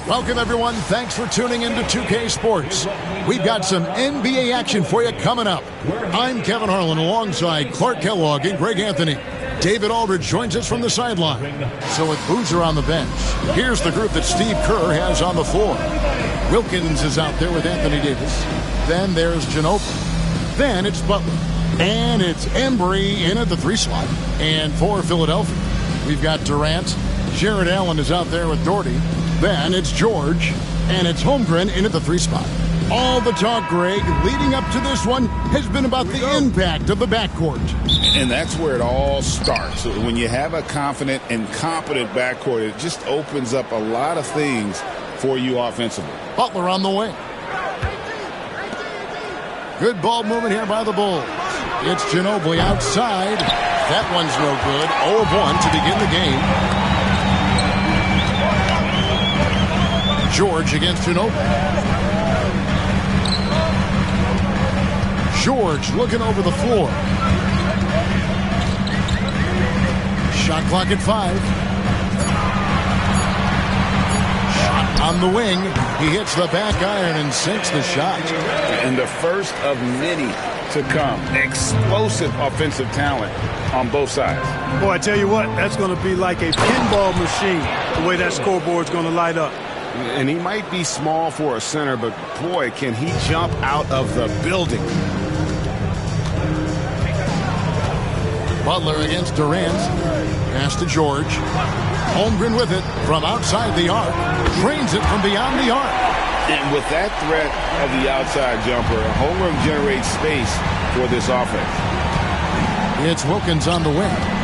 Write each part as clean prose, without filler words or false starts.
Welcome, everyone. Thanks for tuning into 2K Sports. We've got some NBA action for you coming up. I'm Kevin Harlan alongside Clark Kellogg and Greg Anthony. David Aldridge joins us from the sideline. So with Boozer on the bench, here's the group that Steve Kerr has on the floor. Wilkins is out there with Anthony Davis. Then there's Ginobili. Then it's Butler. And it's Embry in at the 3 slot. And for Philadelphia, we've got Durant. Jared Allen is out there with Doherty. Then it's George, and it's Holmgren in at the 3 spot. All the talk, Greg, leading up to this one has been about the impact of the backcourt. And that's where it all starts. When you have a confident and competent backcourt, it just opens up a lot of things for you offensively. Butler on the wing. Good ball movement here by the Bulls. It's Ginobili outside. That one's no good. 0 of 1 to begin the game. George against Ginobili. George looking over the floor. Shot clock at 5. Shot on the wing. He hits the back iron and sinks the shot. And the first of many to come. Explosive offensive talent on both sides. Boy, I tell you what, that's going to be like a pinball machine, the way that scoreboard's going to light up. And he might be small for a center, but boy, can he jump out of the building. Butler against Durant. Pass to George. Holmgren with it from outside the arc. Drains it from beyond the arc. And with that threat of the outside jumper, Holmgren generates space for this offense. It's Wilkins on the wing.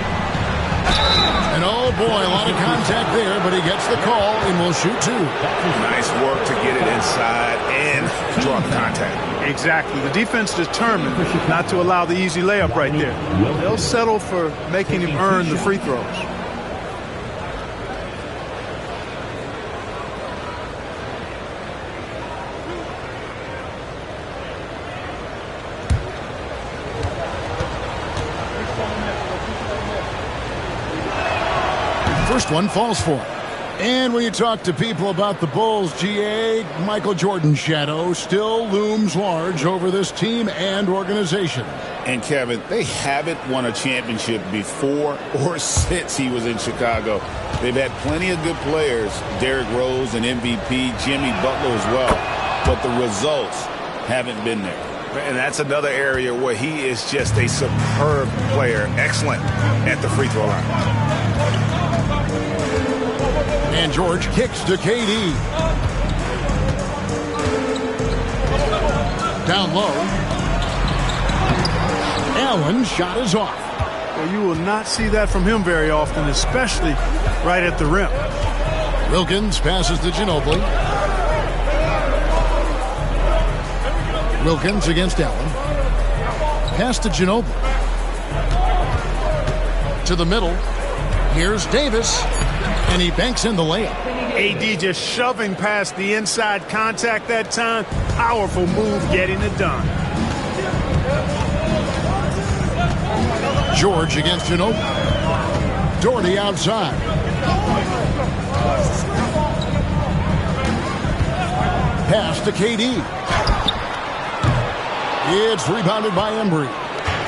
And oh boy, a lot of contact there, but he gets the call and will shoot 2. Nice work to get it inside and draw the contact. Exactly. The defense determined not to allow the easy layup right there. They'll settle for making him earn the free throws. First one falls for him. And when you talk to people about the Bulls, GA, Michael Jordan's shadow still looms large over this team and organization. And Kevin, they haven't won a championship before or since he was in Chicago. They've had plenty of good players, Derrick Rose and MVP, Jimmy Butler as well. But the results haven't been there. And that's another area where he is just a superb player, excellent at the free throw line. And George kicks to KD. Down low. Allen's shot is off. Well, you will not see that from him very often, especially right at the rim. Wilkins passes to Ginobili. Wilkins against Allen. Pass to Ginobili. To the middle. Here's Davis. And he banks in the layup. AD just shoving past the inside contact that time. Powerful move getting it done. George against Ginobili. Doherty outside. Pass to KD. It's rebounded by Embry.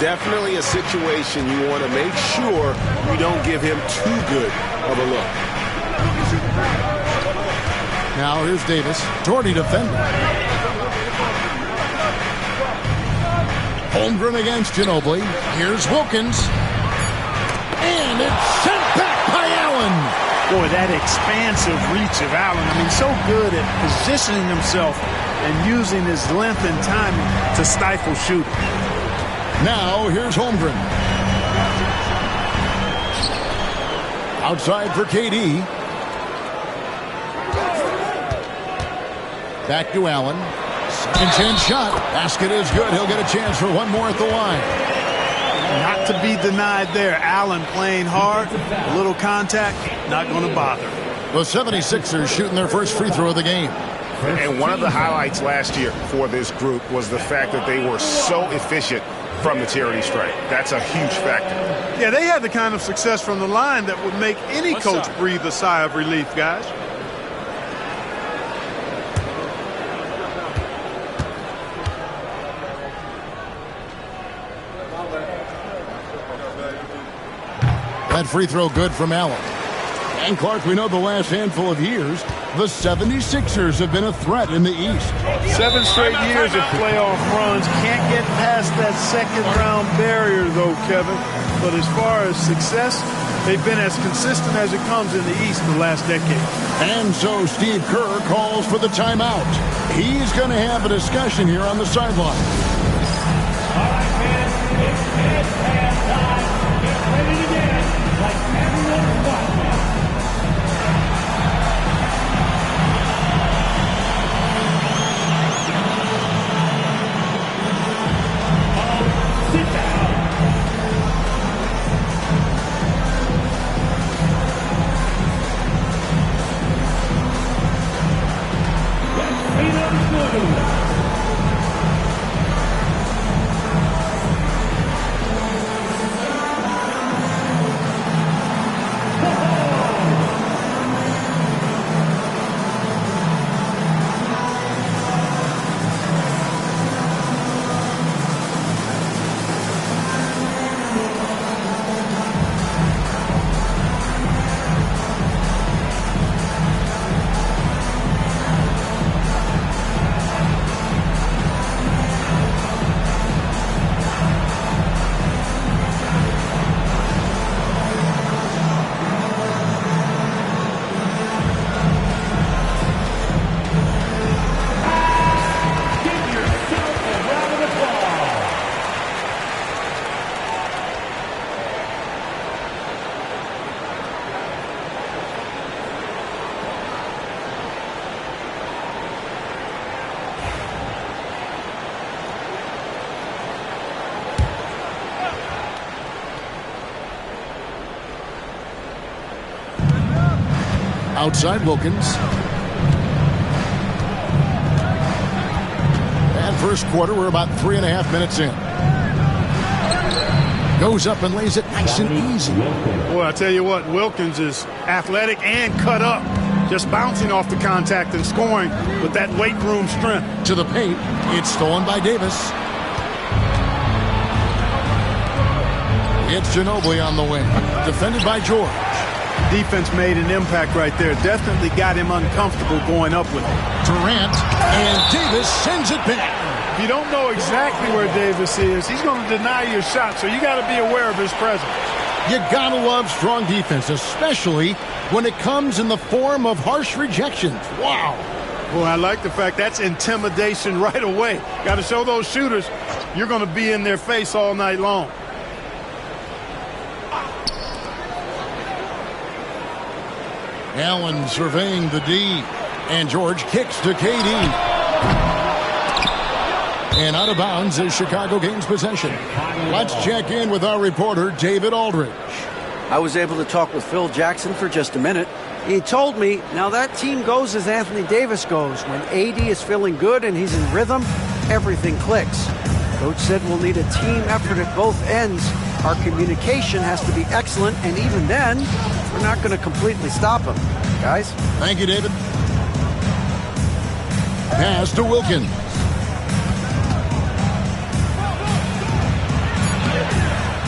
Definitely a situation you want to make sure you don't give him too good of a look. Now here's Davis. Doherty defending. Holmgren against Ginobili. Here's Wilkins. And it's sent back by Allen. Boy, that expansive reach of Allen. I mean, so good at positioning himself and using his length and timing to stifle shooting. Now here's Holmgren. Outside for KD. Back to Allen. Second chance shot. Basket is good. He'll get a chance for one more at the line. Not to be denied there. Allen playing hard. A little contact. Not going to bother. The 76ers shooting their first free throw of the game. And one of the highlights last year for this group was the fact that they were so efficient from the charity stripe. That's a huge factor. Yeah, they had the kind of success from the line that would make any coach breathe a sigh of relief, guys. That free throw good from Allen. And Clark, we know the last handful of years, the 76ers have been a threat in the East. 7 straight years of playoff runs. Can't get past that second-round barrier, though, Kevin. But as far as success, they've been as consistent as it comes in the East the last decade. And so Steve Kerr calls for the timeout. He's going to have a discussion here on the sideline. All right, man. It's halftime. Get ready to dance like everyone's watching. Sit down. Let's beat up good. Outside Wilkins. And first quarter, we're about 3.5 minutes in. Goes up and lays it nice and easy. Boy, I tell you what, Wilkins is athletic and cut up. Just bouncing off the contact and scoring with that weight room strength. To the paint. It's stolen by Davis. It's Ginobili on the wing. Defended by George. Defense made an impact right there. Definitely got him uncomfortable going up with it. Durant, and Davis sends it back. If you don't know exactly where Davis is, he's going to deny your shot, so you got to be aware of his presence. You gotta love strong defense, especially when it comes in the form of harsh rejections. Wow. Well, I like the fact that's intimidation right away. Got to show those shooters you're going to be in their face all night long. Allen surveying the D. And George kicks to KD. And out of bounds as Chicago gains possession. Let's check in with our reporter, David Aldridge. I was able to talk with Phil Jackson for just a minute. He told me, now that team goes as Anthony Davis goes. When AD is feeling good and he's in rhythm, everything clicks. Coach said we'll need a team effort at both ends. Our communication has to be excellent, and even then, we're not going to completely stop him. Guys? Thank you, David. Pass to Wilkins.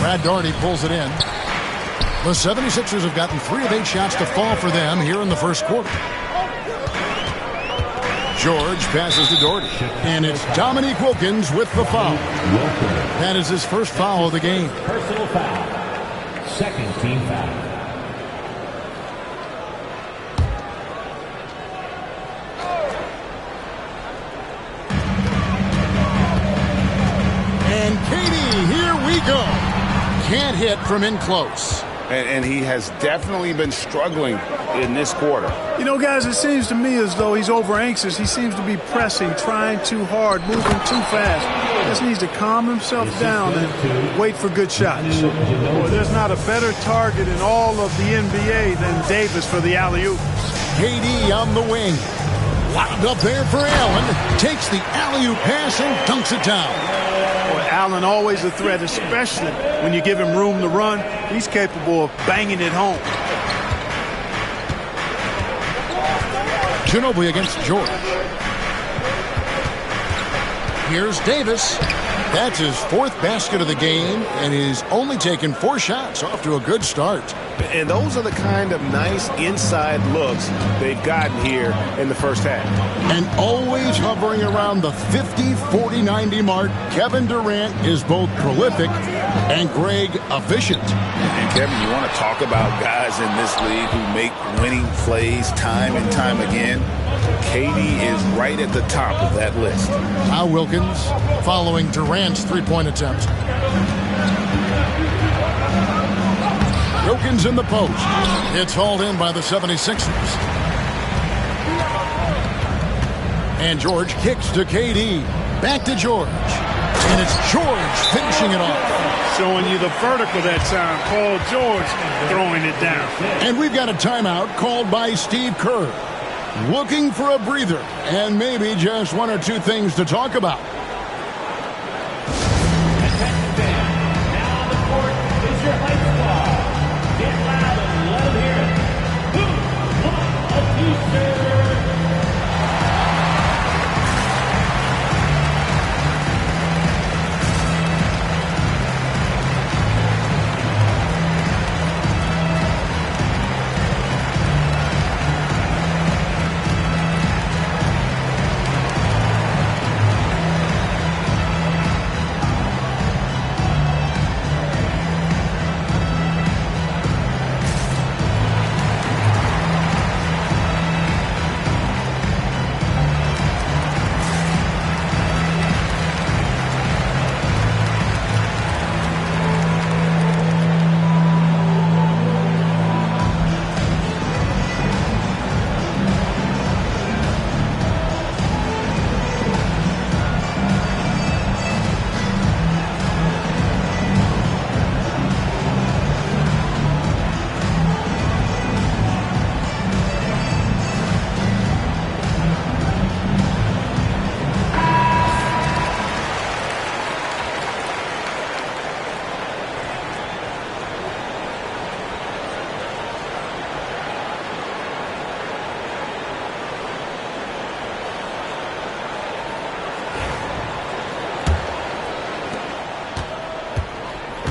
Brad Daugherty pulls it in. The 76ers have gotten 3 of 8 shots to fall for them here in the first quarter. George passes to Daugherty. And it's Dominique Wilkins with the foul. That is his first foul of the game. Personal foul. Second team foul. And Katie, here we go. Can't hit from in close. And he has definitely been struggling in this quarter. You know, guys, it seems to me as though he's over anxious. He seems to be pressing, trying too hard, moving too fast. Just needs to calm himself down and wait for good shots. Boy, there's not a better target in all of the NBA than Davis for the alley-oop. KD on the wing. Lobbed up there for Allen. Takes the alley-oop pass and dunks it down. Boy, Allen always a threat, especially when you give him room to run. He's capable of banging it home. Ginobili against George. Here's Davis. That's his 4th basket of the game, and he's only taken 4 shots. Off to a good start. And those are the kind of nice inside looks they've gotten here in the first half. And always hovering around the 50, 40, 90 mark, Kevin Durant is both prolific and, Greg, efficient. And Kevin, you want to talk about guys in this league who make winning plays time and time again? KD is right at the top of that list. Now Wilkins following Durant's three-point attempt. Wilkins in the post. It's hauled in by the 76ers. And George kicks to KD. Back to George. And it's George finishing it off. Showing you the vertical that time. Paul George throwing it down. And we've got a timeout called by Steve Kerr. Looking for a breather and maybe just 1 or 2 things to talk about. Now on the court is your high squad. Get loud and let them hear it. Who wants a t-shirt?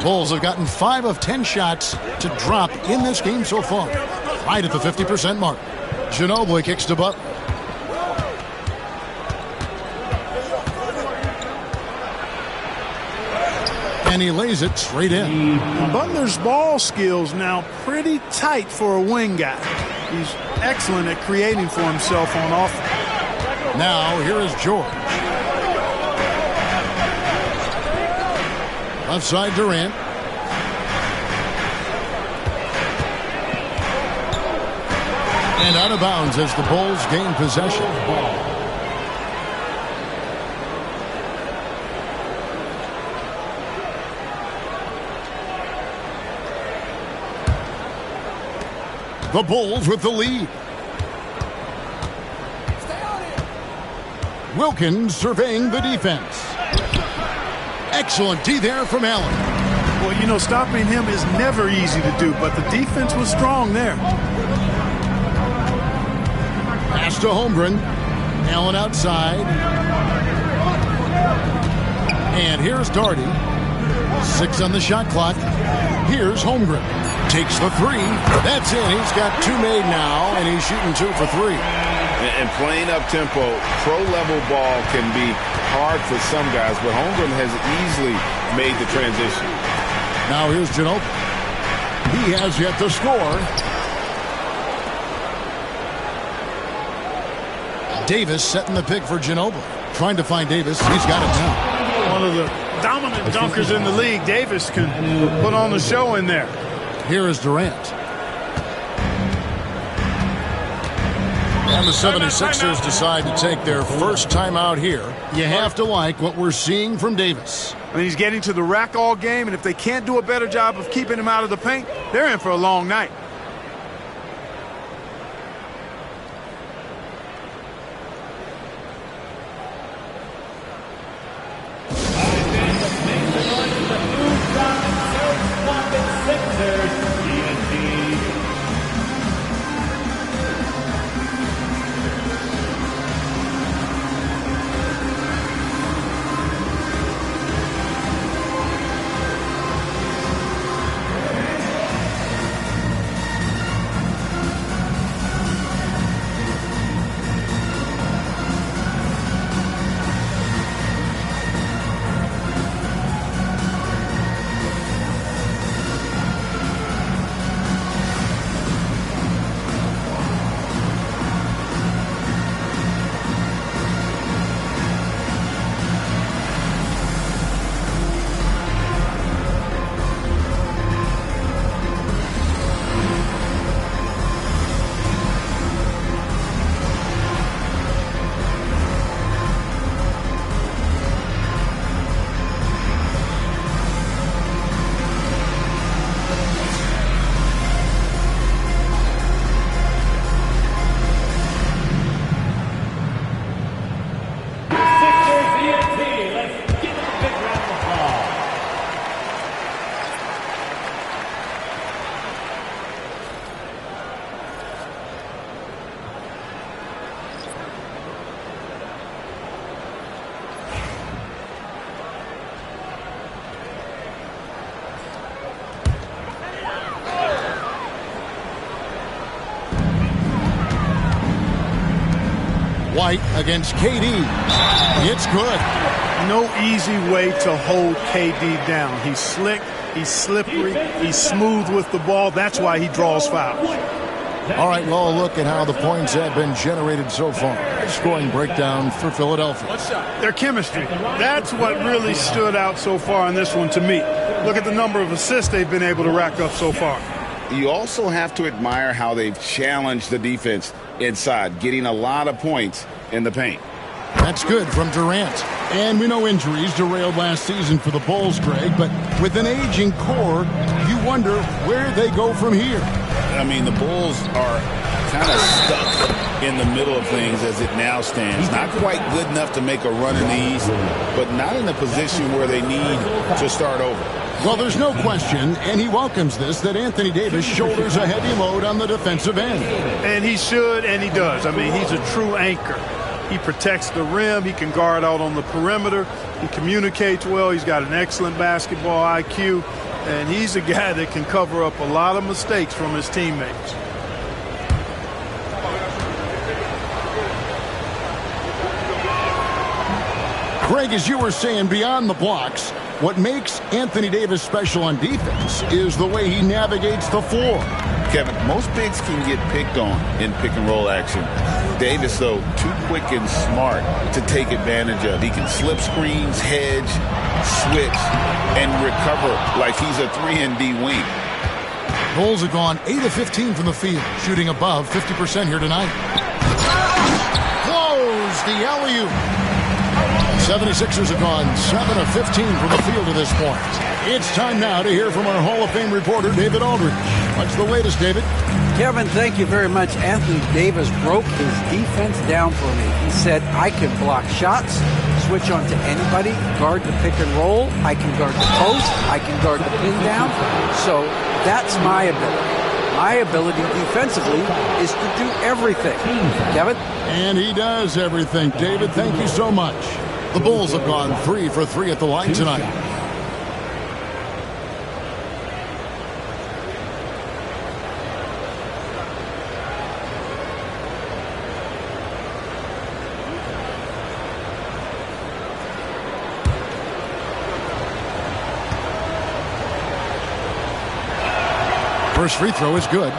Bulls have gotten 5 of 10 shots to drop in this game so far. Right at the 50% mark. Ginobili kicks to Butler. And he lays it straight in. Butler's ball skills now pretty tight for a wing guy. He's excellent at creating for himself on offense. Now here is George. Left side Durant. And out of bounds as the Bulls gain possession. The Bulls with the lead. Wilkins surveying the defense. Excellent D there from Allen. Well, you know, stopping him is never easy to do, but the defense was strong there. Pass to Holmgren. Allen outside. And here's Darty. 6 on the shot clock. Here's Holmgren. Takes the 3. That's in. He's got 2 made now, and he's shooting 2 for 3. And playing up-tempo, pro-level ball can be hard for some guys, but Holmgren has easily made the transition. Now here's Ginobili. He has yet to score. Davis setting the pick for Ginobili. Trying to find Davis. He's got it now. One of the dominant dunkers in the league. Davis can put on the show in there. Here is Durant. And the 76ers decide to take their first timeout here. You have to like what we're seeing from Davis. I mean, he's getting to the rack all game, and if they can't do a better job of keeping him out of the paint, they're in for a long night. White against KD. It's good. No easy way to hold KD down. He's slick, he's slippery, he's smooth with the ball. That's why he draws fouls. All right, well, look at how the points have been generated so far. Scoring breakdown for Philadelphia. Their chemistry. That's what really stood out so far in this one to me. Look at the number of assists they've been able to rack up so far. You also have to admire how they've challenged the defense inside, getting a lot of points in the paint. That's good from Durant. And we know injuries derailed last season for the Bulls, Greg, but with an aging core, you wonder where they go from here. I mean, the Bulls are kind of stuck in the middle of things as it now stands. Not quite good enough to make a run in the East, but not in a position where they need to start over. Well, there's no question, and he welcomes this, that Anthony Davis shoulders a heavy load on the defensive end. And he should, and he does. I mean, he's a true anchor. He protects the rim. He can guard out on the perimeter. He communicates well. He's got an excellent basketball IQ. And he's a guy that can cover up a lot of mistakes from his teammates. Greg, as you were saying, beyond the blocks, what makes Anthony Davis special on defense is the way he navigates the floor. Kevin, most bigs can get picked on in pick-and-roll action. Davis, though, too quick and smart to take advantage of. He can slip screens, hedge, switch, and recover like he's a 3-and-D wing. Bulls have gone 8 of 15 from the field, shooting above 50% here tonight. Close the alley-oop. 76ers have gone 7 of 15 from the field to this point. It's time now to hear from our Hall of Fame reporter, David Aldridge. What's the latest, David? Kevin, thank you very much. Anthony Davis broke his defense down for me. He said, I can block shots, switch on to anybody, guard the pick and roll, I can guard the post, I can guard the pin down. So that's my ability. My ability defensively is to do everything. Kevin? And he does everything. David, thank you so much. The Bulls have gone 3 for 3 at the line tonight. First free throw is good.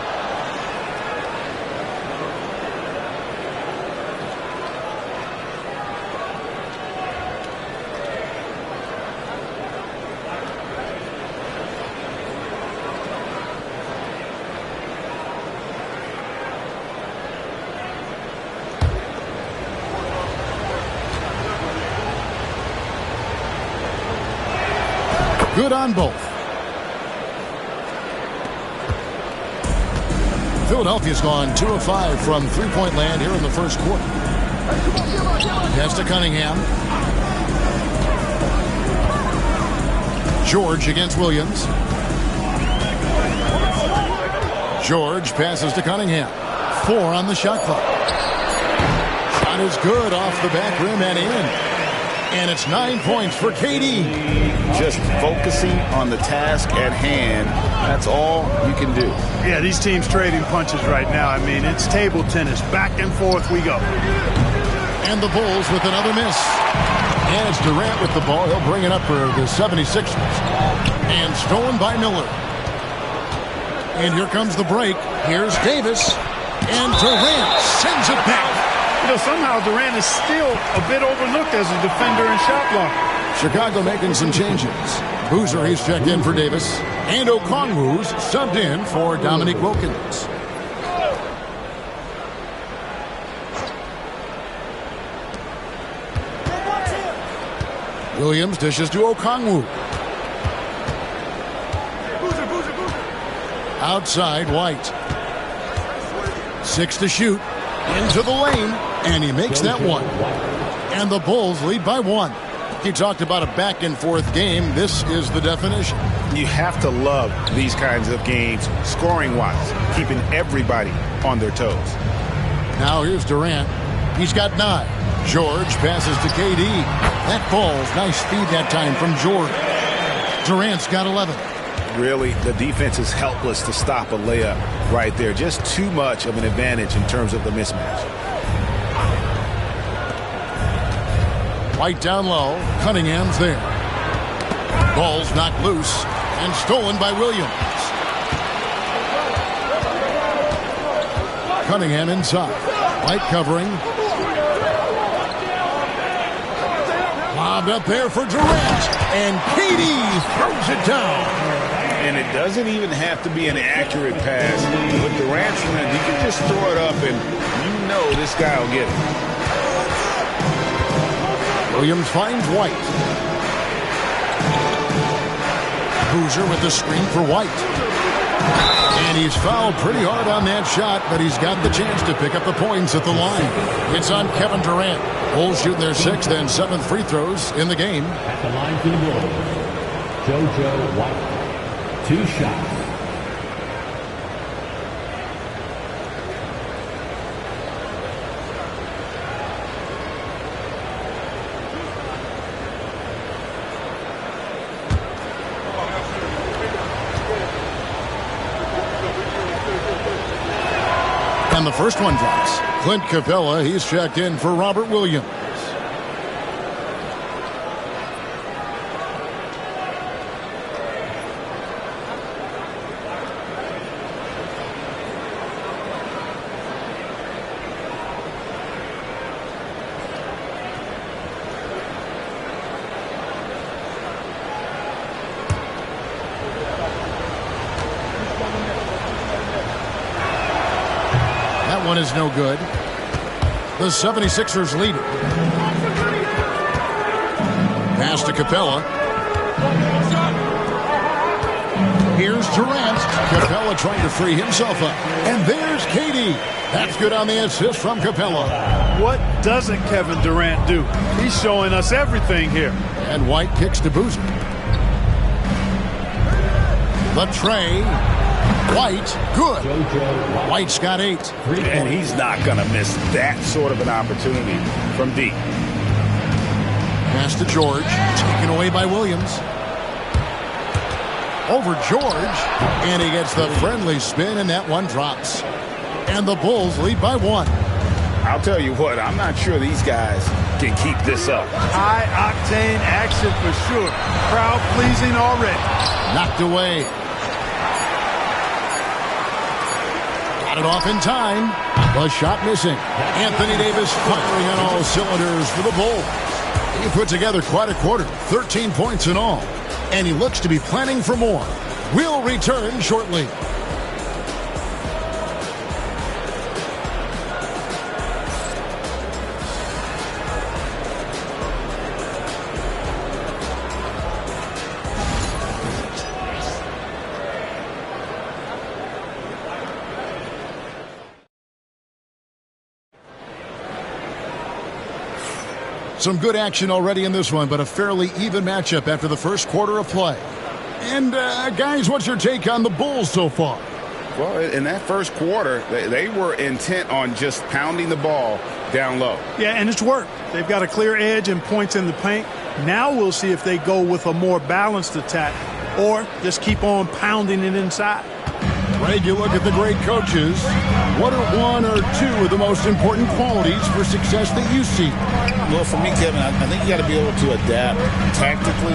Good on both. Philadelphia's gone 2 of 5 from three-point land here in the first quarter. Pass to Cunningham. George against Williams. George passes to Cunningham. 4 on the shot clock. Shot is good off the back rim and in. And it's 9 points for KD. Just focusing on the task at hand. That's all you can do. Yeah, these teams trading punches right now. I mean, it's table tennis. Back and forth we go. And the Bulls with another miss. And it's Durant with the ball. He'll bring it up for the 76ers. And stolen by Miller. And here comes the break. Here's Davis. And Durant sends it back. You know, somehow Durant is still a bit overlooked as a defender and shot blocker. Chicago making some changes. Boozer, he's checked in for Davis. And Okongwu's subbed in for Dominique Wilkins. Williams dishes to Okongwu. Outside, White. 6 to shoot. Into the lane. And he makes that one. And the Bulls lead by 1. You talked about a back-and-forth game. This is the definition. You have to love these kinds of games, scoring-wise, keeping everybody on their toes. Now here's Durant. He's got 9. George passes to KD. That falls. Nice speed that time from George. Durant's got 11. Really, the defense is helpless to stop a layup right there. Just too much of an advantage in terms of the mismatch. White down low. Cunningham's there. Ball's knocked loose and stolen by Williams. Cunningham inside. White covering. Lobbed up there for Durant. And KD throws it down. And it doesn't even have to be an accurate pass. With Durant's friend, he can just throw it up, and you know this guy will get it. Williams finds White. Boozer with the screen for White. And he's fouled pretty hard on that shot, but he's got the chance to pick up the points at the line. It's on Kevin Durant. Bulls shooting their 6th and 7th free throws in the game. At the line for the Bulls, JoJo White. 2 shots. And the first one drops. Clint Capella, he's checked in for Robert Williams. One is no good. The 76ers lead it. Pass to Capella. Here's Durant. Capella trying to free himself up. And there's KD. That's good on the assist from Capella. What doesn't Kevin Durant do? He's showing us everything here. And White kicks to Boozer. The tray. White, good. White's got 8. And he's not going to miss that sort of an opportunity from deep. Pass to George, taken away by Williams. Over George, and he gets the friendly spin, and that one drops. And the Bulls lead by 1. I'll tell you what, I'm not sure these guys can keep this up. High-octane action for sure. Crowd-pleasing already. Knocked away. Got it off in time. The shot missing. Anthony Davis firing on all cylinders for the Bulls. He put together quite a quarter, 13 points in all. And he looks to be planning for more. We'll return shortly. Some good action already in this one, but a fairly even matchup after the first quarter of play. And, guys, what's your take on the Bulls so far? Well, in that first quarter, they were intent on just pounding the ball down low. Yeah, and it's worked. They've got a clear edge and points in the paint. Now we'll see if they go with a more balanced attack or just keep on pounding it inside. Greg, you look at the great coaches. What are 1 or 2 of the most important qualities for success that you see? Well, for me, Kevin, I think you got to be able to adapt tactically.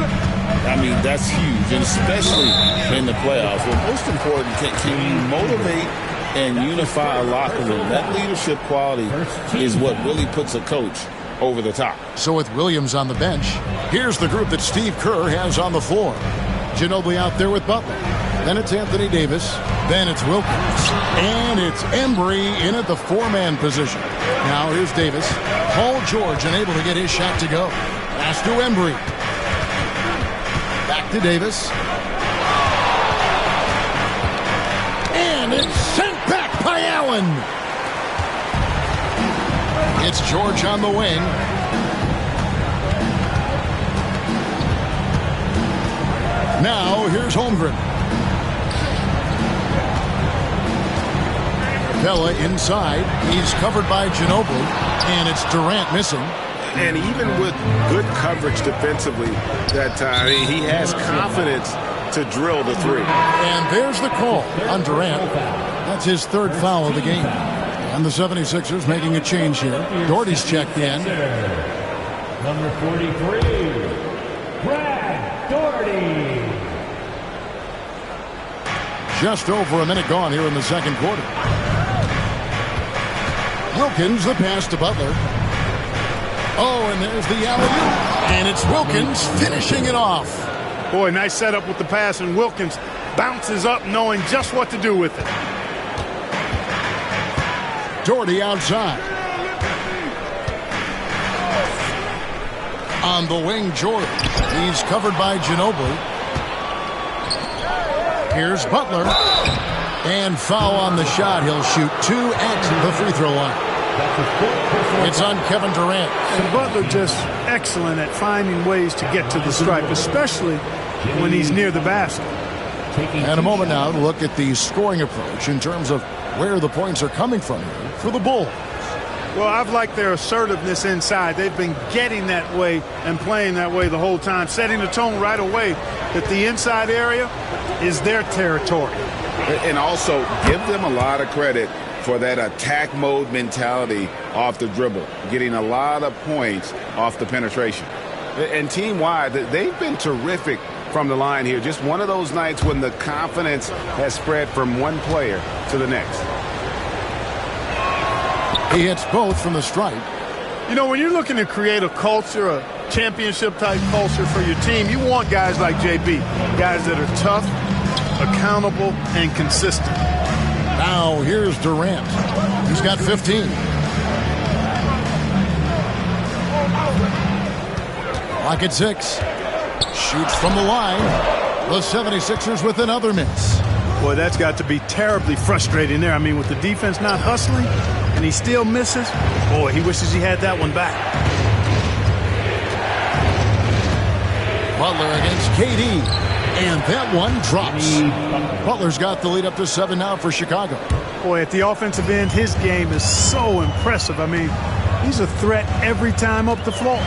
I mean, that's huge, and especially in the playoffs. Well, most important, can you motivate and unify a locker room? That leadership quality is what really puts a coach over the top. So with Williams on the bench, here's the group that Steve Kerr has on the floor. Ginobili out there with Butler. Then it's Anthony Davis. Then it's Wilkins. And it's Embry in at the 4-man position. Now here's Davis. Paul George unable to get his shot to go. Pass to Embry. Back to Davis. And it's sent back by Allen. It's George on the wing. Now here's Holmgren. Capella inside. He's covered by Ginobili, and it's Durant missing. And even with good coverage defensively that time, he has confidence to drill the 3. And there's the call on Durant. That's his 3rd foul of the game. And the 76ers making a change here. Doherty's checked in. Number 43, Brad Doherty. Just over a minute gone here in the second quarter. Wilkins, the pass to Butler. Oh, and there's the alley-oop. And it's Wilkins finishing it off. Boy, nice setup with the pass, and Wilkins bounces up knowing just what to do with it. Doherty outside. On the wing, Jordan. He's covered by Ginobili. Here's Butler. And foul on the shot. He'll shoot 2 at the free throw line. It's on Kevin Durant. And Butler just excellent at finding ways to get to the stripe, especially when he's near the basket. And a moment now to look at the scoring approach in terms of where the points are coming from here for the Bulls. Well, I've liked their assertiveness inside. They've been getting that way and playing that way the whole time, setting the tone right away that the inside area is their territory. And also give them a lot of credit for that attack mode mentality off the dribble, getting a lot of points off the penetration. And team-wide, they've been terrific from the line here. Just one of those nights when the confidence has spread from one player to the next. He hits both from the stripe. You know, when you're looking to create a culture, a championship-type culture for your team, you want guys like JB, guys that are tough, accountable, and consistent. Now here's Durant. He's got 15. Clock at 6. Shoots from the line. The 76ers with another miss. Boy, that's got to be terribly frustrating there. I mean, with the defense not hustling and he still misses, boy, he wishes he had that one back. Butler against KD. And that one drops. Butler's got the lead up to 7 now for Chicago. Boy, at the offensive end, his game is so impressive. I mean, he's a threat every time up the floor.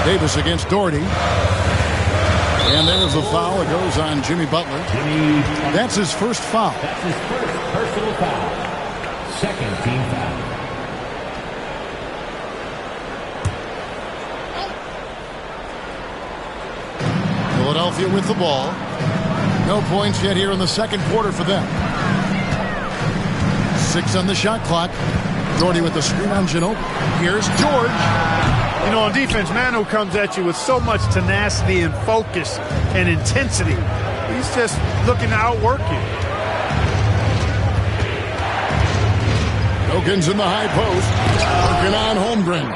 Davis against Doherty. And there's the foul. It goes on Jimmy Butler. That's his first foul. That's his first personal foul. Second team foul. Philadelphia with the ball. No points yet here in the second quarter for them. 6 on the shot clock. Doherty with the screen on Ginobili. Here's George. You know, on defense, Manu comes at you with so much tenacity and focus and intensity. He's just looking to outwork you. Wilkins in the high post. Working on Holmgren.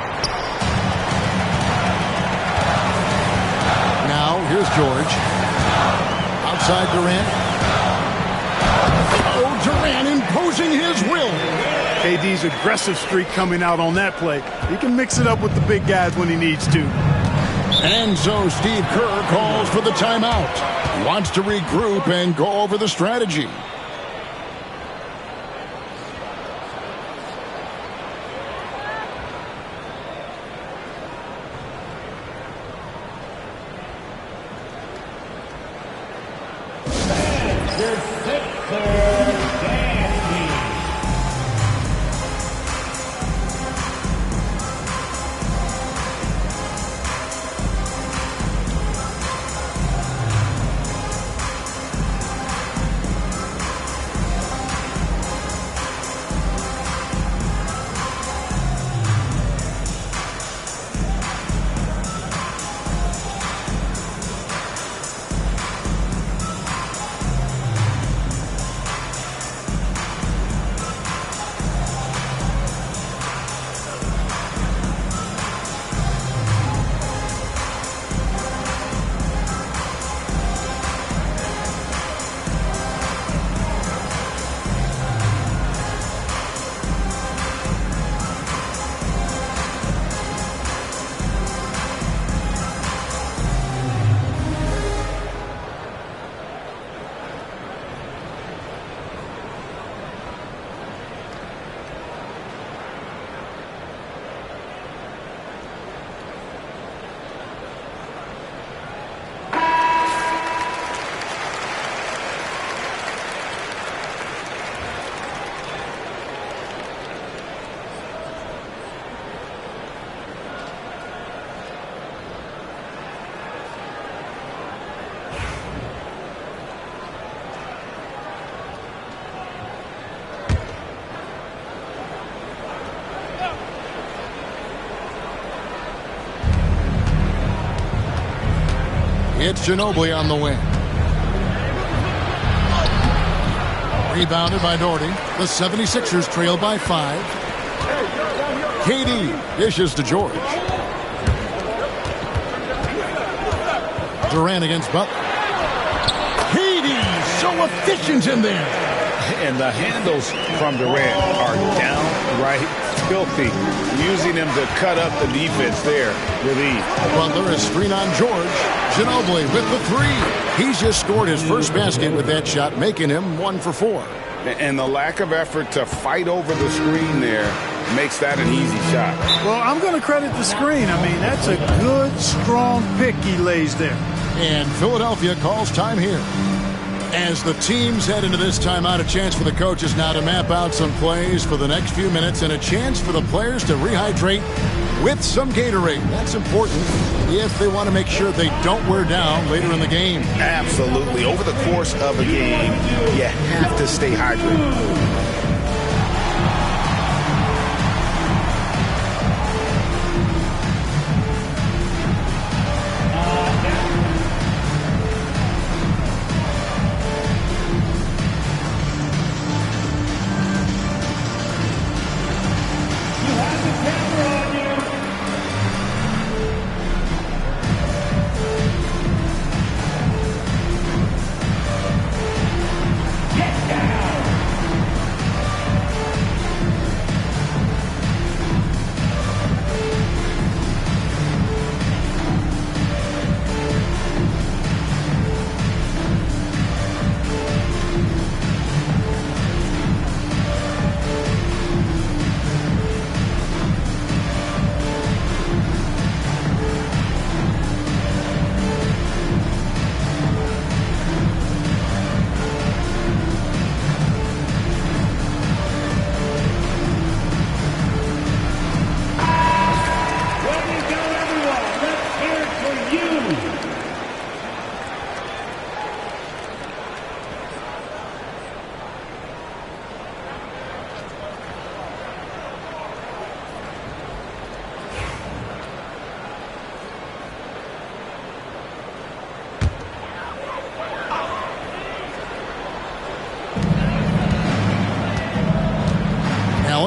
Now, here's George. Outside Durant. Oh, Durant imposing his will. KD's aggressive streak coming out on that play. He can mix it up with the big guys when he needs to. And so Steve Kerr calls for the timeout. He wants to regroup and go over the strategy. It's Ginobili on the wing. Rebounded by Doherty. The 76ers trail by 5. KD dishes to George. Durant against Butler. KD so efficient in there. And the handles from Durant are downright filthy, using him to cut up the defense there with ease. Butler is screen on George. Ginobili with the 3. He's just scored his first basket with that shot, making him 1 for 4. And the lack of effort to fight over the screen there makes that an easy shot. Well, I'm going to credit the screen. I mean, that's a good, strong pick he lays there. And Philadelphia calls time here. As the teams head into this timeout, a chance for the coaches now to map out some plays for the next few minutes and a chance for the players to rehydrate with some Gatorade. That's important if they want to make sure they don't wear down later in the game. Absolutely. Over the course of a game, you have to stay hydrated.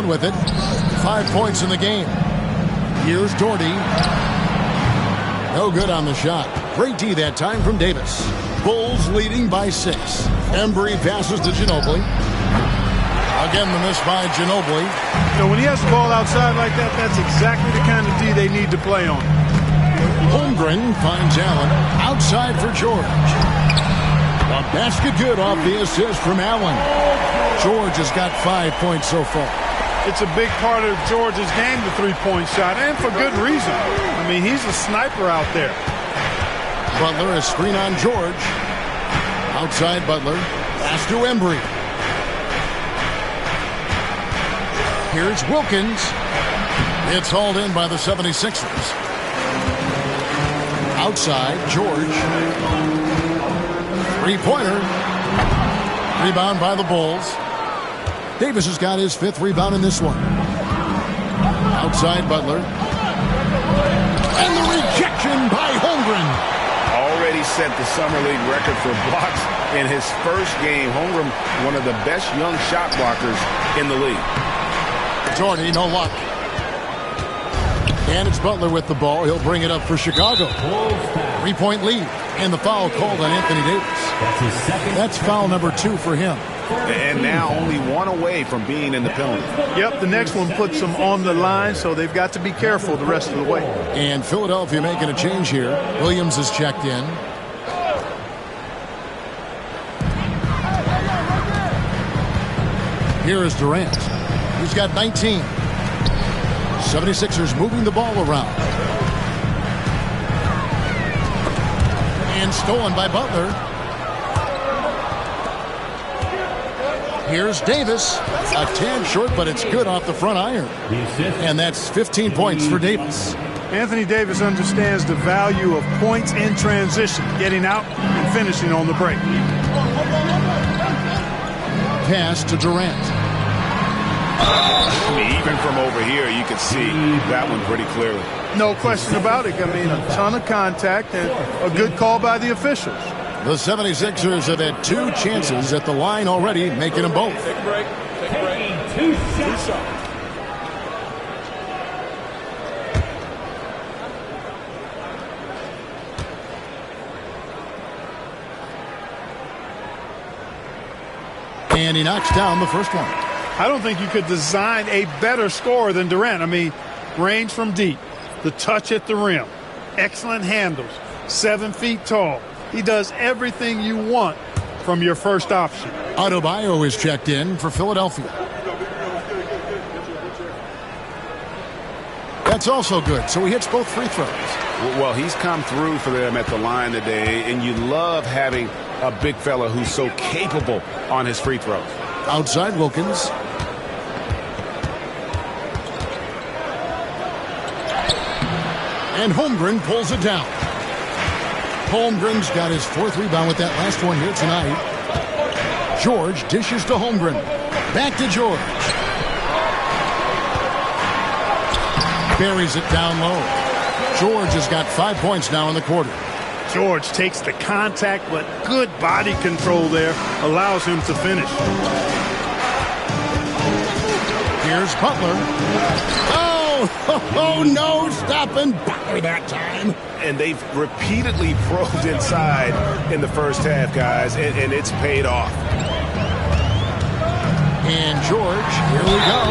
With it. 5 points in the game. Here's Doherty. No good on the shot. Great D that time from Davis. Bulls leading by 6. Embry passes to Ginobili. Again, the miss by Ginobili. You know, when he has the ball outside like that, that's exactly the kind of D they need to play on. Holmgren finds Allen. Outside for George. A basket good off the assist from Allen. George has got 5 points so far. It's a big part of George's game, the three-point shot, and for good reason. I mean, he's a sniper out there. Butler is screen on George. Outside Butler. Pass to Embry. Here's Wilkins. It's hauled in by the 76ers. Outside, George. Three-pointer. Rebound by the Bulls. Davis has got his 5th rebound in this one. Outside Butler. And the rejection by Holmgren. Already set the Summer League record for blocks in his first game. Holmgren, one of the best young shot blockers in the league. Doherty, no luck. And it's Butler with the ball. He'll bring it up for Chicago. 3-point lead. And the foul called on Anthony Davis. That's foul number 2 for him. And now only 1 away from being in the penalty. Yep, the next one puts them on the line, so they've got to be careful the rest of the way. And Philadelphia making a change here. Williams is checked in. Here is Durant. He's got 19. 76ers moving the ball around. And stolen by Butler. Here's Davis. A tad short, but it's good off the front iron. And that's 15 points for Davis. Anthony Davis understands the value of points in transition, getting out and finishing on the break. Pass to Durant. I mean, even from over here, you can see that one pretty clearly. No question about it. I mean, a ton of contact and a good call by the officials. The 76ers have had 2 chances at the line already, making them both. Take a break. Take a break. Two shots. And he knocks down the first one. I don't think you could design a better scorer than Durant. I mean, range from deep, the touch at the rim, excellent handles, 7 feet tall. He does everything you want from your first option. Adebayo is checked in for Philadelphia. That's also good, so he hits both free throws. Well, he's come through for them at the line today, and you love having a big fella who's so capable on his free throws. Outside Wilkins. And Holmgren pulls it down. Holmgren's got his 4th rebound with that last one here tonight. George dishes to Holmgren. Back to George. Buries it down low. George has got 5 points now in the quarter. George takes the contact, but good body control there allows him to finish. Here's Butler. Oh, no, stopping Butler that time. And they've repeatedly probed inside in the first half, guys, and it's paid off. And George, here we go.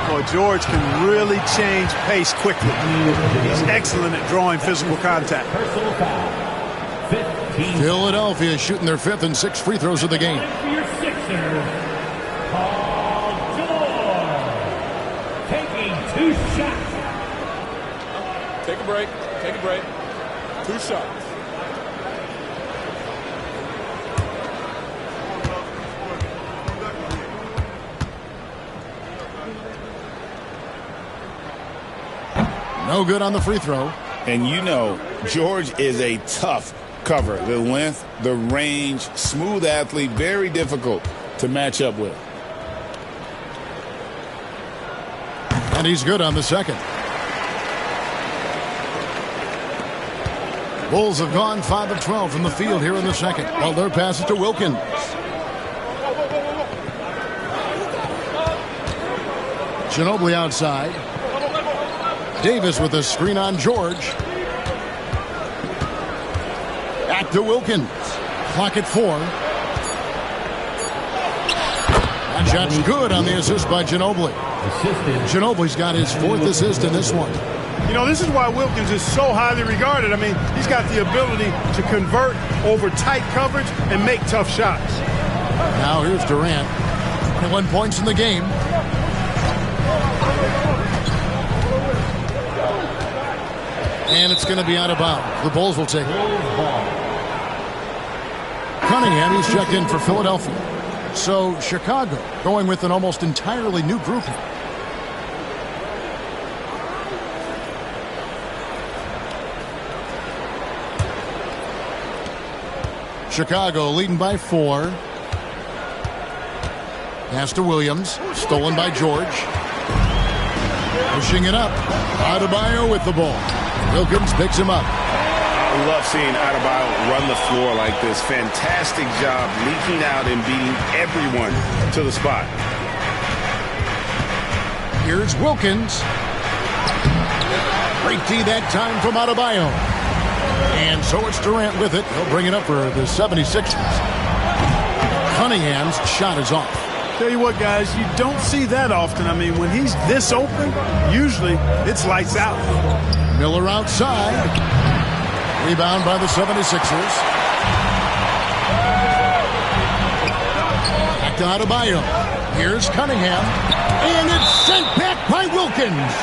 Boy, George can really change pace quickly. He's excellent at drawing physical contact. Personal foul. 15. Philadelphia shooting their 5th and 6th free throws of the game. For your Sixers, Paul George. Taking 2 shots. Take a break. Take a break. 2 shots. No good on the free throw. And you know, George is a tough cover. The length, the range, smooth athlete, very difficult to match up with. And he's good on the second. Bulls have gone 5 of 12 from the field here in the second. Butler passes to Wilkins. Ginobili outside. Davis with a screen on George. Back to Wilkins. Clock at 4. That shot's good on the assist by Ginobili. Ginobili's got his 4th assist in this one. You know, this is why Wilkins is so highly regarded. I mean, he's got the ability to convert over tight coverage and make tough shots. Now here's Durant. 21 points in the game. And it's going to be out of bounds. The Bulls will take it. Cunningham, he's checked in for Philadelphia. So Chicago going with an almost entirely new group here. Chicago leading by 4. Pass to Williams. Stolen by George. Pushing it up. Adebayo with the ball. Wilkins picks him up. I love seeing Adebayo run the floor like this. Fantastic job leaking out and beating everyone to the spot. Here's Wilkins. Great D that time from Adebayo. And so it's Durant with it. He'll bring it up for the 76ers. Cunningham's shot is off. Tell you what, guys, you don't see that often. I mean, when he's this open, usually it's lights out. Miller outside. Rebound by the 76ers. Back to Adebayo. Here's Cunningham. And it's sent back by Wilkins.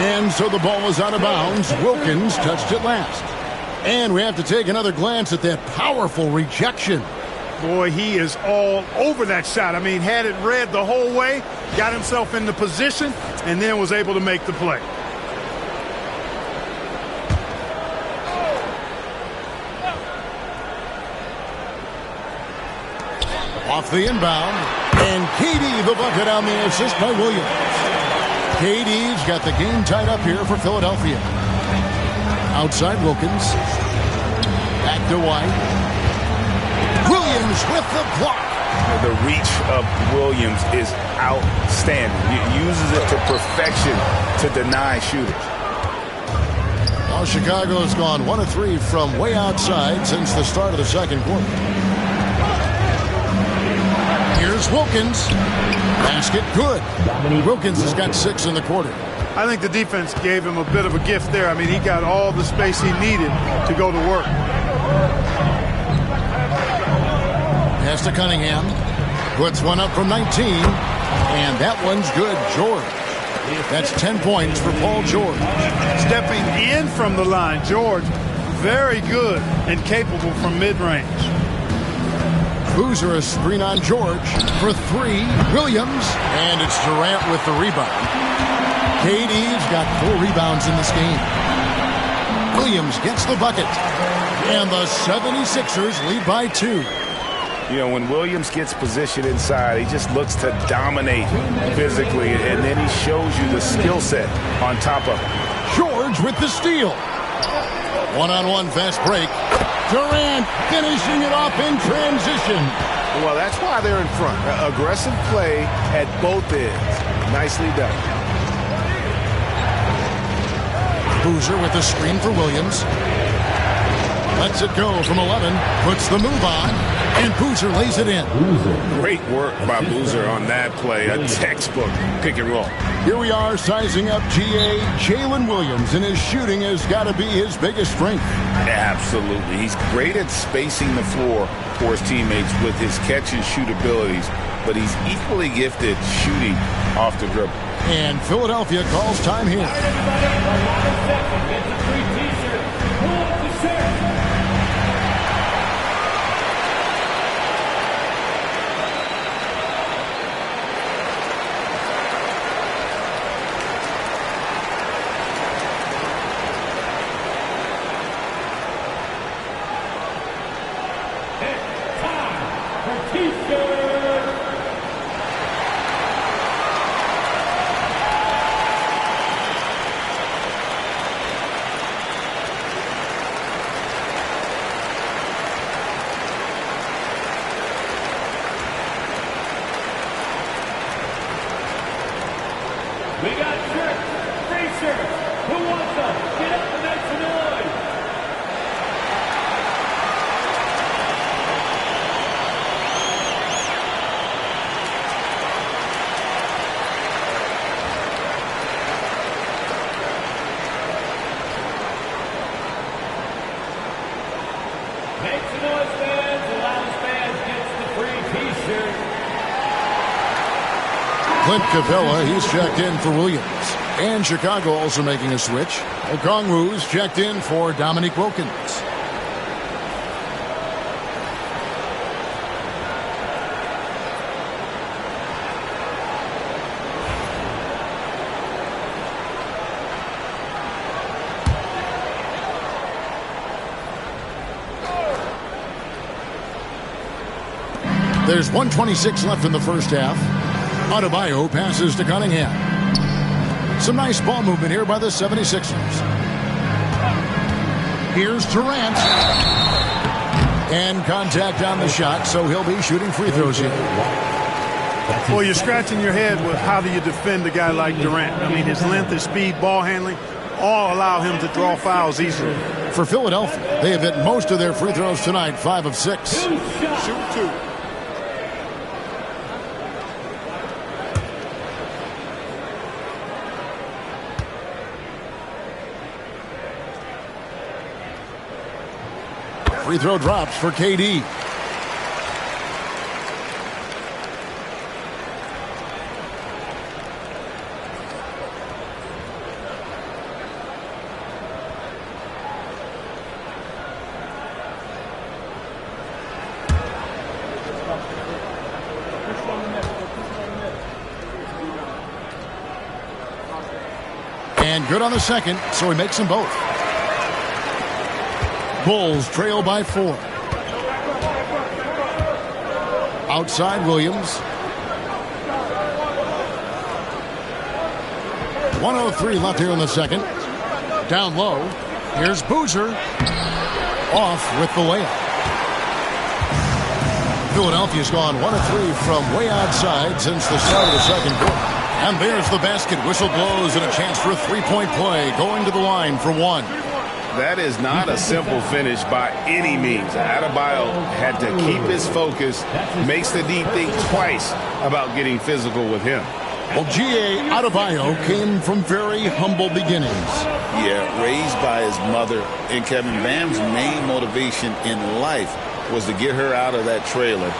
And so the ball is out of bounds. Wilkins touched it last. And we have to take another glance at that powerful rejection. Boy, he is all over that shot. I mean, had it read the whole way, got himself in the position, and then was able to make the play. Off the inbound. And KD the bucket on the assist by Williams. KD's got the game tied up here for Philadelphia. Outside Wilkins. Back to White. Williams with the block. The reach of Williams is outstanding. He uses it to perfection to deny shooters. Well, Chicago's gone 1 of 3 from way outside since the start of the second quarter. Here's Wilkins. Basket good. Wilkins has got 6 in the quarter. I think the defense gave him a bit of a gift there. I mean, he got all the space he needed to go to work. Pass to Cunningham. Puts one up from 19. And that one's good. George. That's 10 points for Paul George. Stepping in from the line, George, very good and capable from mid-range. Boozer a screen on George for 3. Williams. And it's Durant with the rebound. KD's got 4 rebounds in this game. Williams gets the bucket. And the 76ers lead by 2. You know, when Williams gets positioned inside, he just looks to dominate physically, and then he shows you the skill set on top of it. George with the steal. One-on-one fast break. Durant finishing it off in transition. Well, that's why they're in front. Aggressive play at both ends. Nicely done. Boozer with the screen for Williams. Lets it go from 11. Puts the move on. And Boozer lays it in. Great work by Boozer on that play. A textbook pick and roll. Here we are sizing up GA. Jalen Williams, and his shooting has got to be his biggest strength. Absolutely. He's great at spacing the floor for his teammates with his catch and shoot abilities, but he's equally gifted shooting off the dribble. And Philadelphia calls time here. We got shirts, free shirts. Who wants them? Get up and make some noise. Make some noise, fans. The loudest fans gets the free T-shirt. Clint Capella, he's checked in for Williams. And Chicago also making a switch. Okongwu's checked in for Dominique Wilkins. There's 1:26 left in the first half. Adebayo passes to Cunningham. Some nice ball movement here by the 76ers. Here's Durant. And contact on the shot, so he'll be shooting free throws here. Well, you're scratching your head with how do you defend a guy like Durant. I mean, his length, his speed, ball handling, all allow him to draw fouls easily. For Philadelphia, they have hit most of their free throws tonight, 5 of 6. Shoot 2. Free throw drops for KD. And good on the second, so he makes them both. Bulls trail by 4. Outside Williams. 1:03 left here in the second. Down low. Here's Boozer. Off with the layup. Philadelphia's gone 1 of 3 from way outside since the start of the second quarter. And there's the basket. Whistle blows and a chance for a three-point play going to the line for one. That is not a simple finish by any means. Adebayo had to keep his focus, makes the D think twice about getting physical with him. Well, G.A. Adebayo came from very humble beginnings. Yeah, raised by his mother. And Kevin, Bam's main motivation in life was to get her out of that trailer.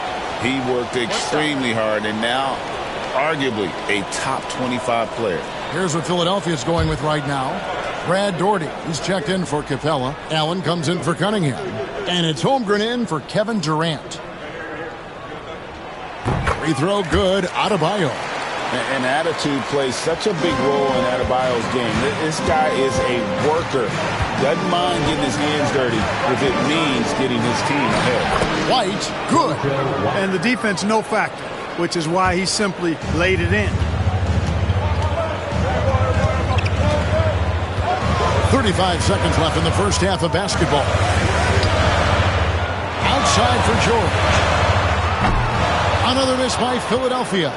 He worked extremely hard and now arguably a top 25 player. Here's what Philadelphia's going with right now. Brad Doherty, he's checked in for Capella. Allen comes in for Cunningham. And it's Holmgren in for Kevin Durant. Free throw good, Adebayo. And attitude plays such a big role in Adebayo's game. This guy is a worker. Doesn't mind getting his hands dirty if it means getting his team ahead. White, good. And the defense, no factor, which is why he simply laid it in. 35 seconds left in the first half of basketball. Outside for George. Another miss by Philadelphia.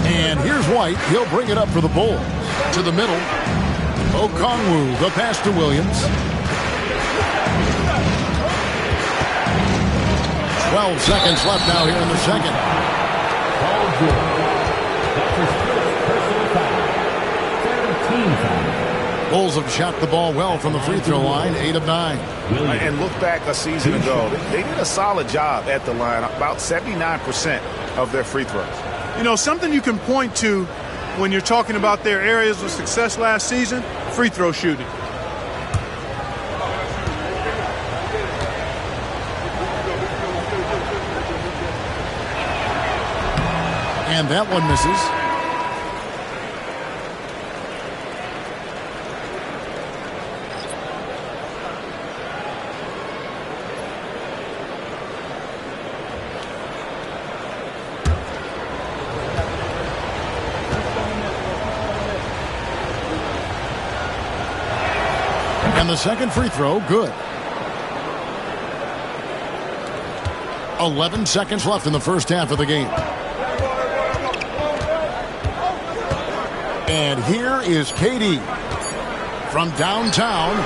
And here's White. He'll bring it up for the Bulls. To the middle. Okongwu, the pass to Williams. 12 seconds left now here in the second. Paul George. That's his first personal foul. 13 foul. Bulls have shot the ball well from the free throw line, 8 of 9. And look back a season ago, they did a solid job at the line, about 79% of their free throws. You know, something you can point to when you're talking about their areas of success last season, free throw shooting. And that one misses. And the second free throw, good. 11 seconds left in the first half of the game. And here is KD from downtown.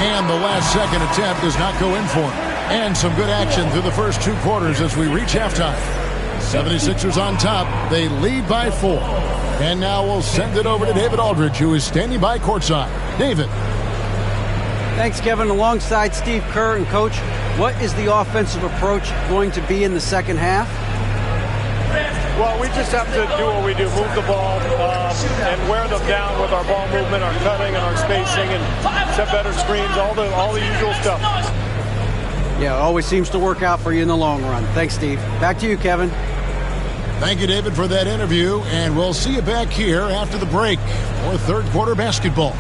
And the last second attempt does not go in for him. And some good action through the first 2 quarters as we reach halftime. 76ers on top. They lead by 4. And now we'll send it over to David Aldridge, who is standing by courtside. David. Thanks, Kevin. Alongside Steve Kerr and Coach, what is the offensive approach going to be in the second half? Well, we just have to do what we do, move the ball and wear them down with our ball movement, our cutting, and our spacing, and set better screens, all the usual stuff. Yeah, it always seems to work out for you in the long run. Thanks, Steve. Back to you, Kevin. Thank you, David, for that interview, and we'll see you back here after the break for third quarter basketball.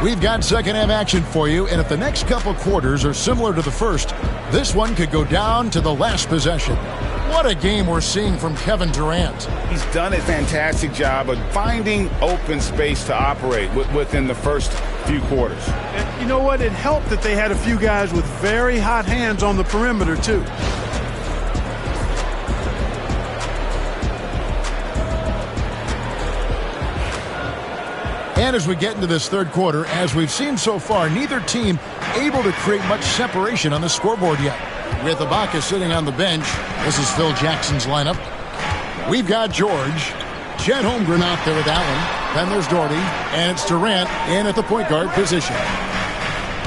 We've got second half action for you, and if the next couple quarters are similar to the first, this one could go down to the last possession. What a game we're seeing from Kevin Durant. He's done a fantastic job of finding open space to operate within the first few quarters. And you know what? It helped that they had a few guys with very hot hands on the perimeter, too. And as we get into this third quarter, as we've seen so far, neither team able to create much separation on the scoreboard yet. With Ibaka sitting on the bench, this is Phil Jackson's lineup. We've got George. Chet Holmgren out there with Allen. Then there's Doherty. And it's Durant in at the point guard position.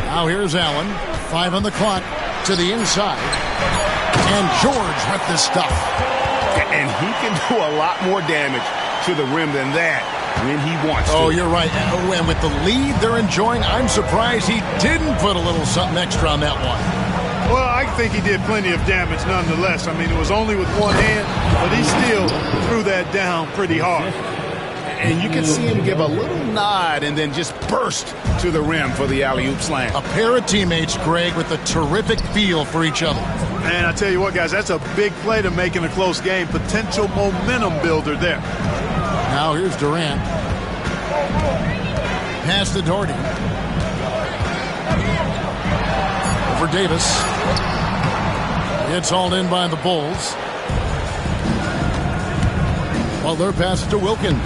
Now here's Allen. 5 on the clock to the inside. And George with the stuff. And he can do a lot more damage to the rim than that when he wants to. Oh, you're right. And with the lead they're enjoying, I'm surprised he didn't put a little something extra on that one. Well, I think he did plenty of damage nonetheless. I mean, it was only with one hand, but he still threw that down pretty hard. And you can see him give a little nod and then just burst to the rim for the alley-oop slam. A pair of teammates, Greg, with a terrific feel for each other. And I tell you what, guys, that's a big play to make in a close game. Potential momentum builder there. Now here's Durant. Pass to Doherty. For Davis. It's hauled in by the Bulls. Butler passes to Wilkins.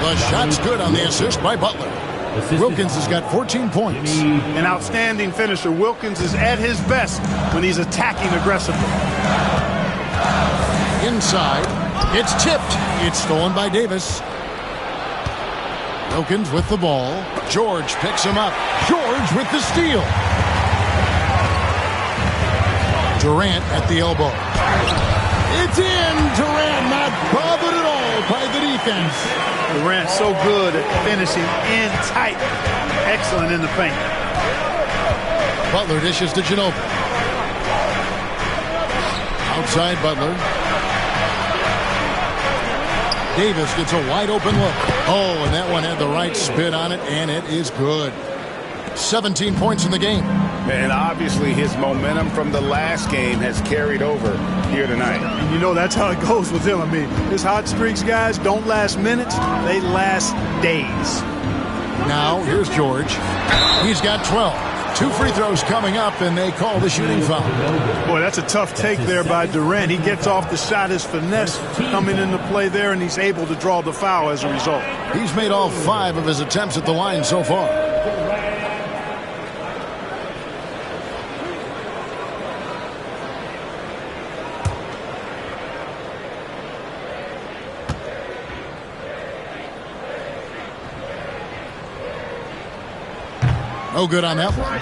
The shot's good on the assist by Butler. Wilkins has got 14 points. An outstanding finisher. Wilkins is at his best when he's attacking aggressively. Inside. It's tipped. It's stolen by Davis. Wilkins with the ball. George picks him up. George with the steal. Durant at the elbow. It's in. Durant not bothered at all by the defense. Durant so good at finishing in tight. Excellent in the paint. Butler dishes to Ginobili. Outside Butler. Davis gets a wide open look. Oh, and that one had the right spin on it, and it is good. 17 points in the game. And obviously his momentum from the last game has carried over here tonight. And you know that's how it goes with him. I mean, his hot streaks, guys, don't last minutes. They last days. Now, here's George. He's got 12. 2 free throws coming up, and they call the shooting foul. Boy, that's a tough take there by Durant. He gets off the shot, his finesse coming into play there, and he's able to draw the foul as a result. He's made all 5 of his attempts at the line so far. No good on that one.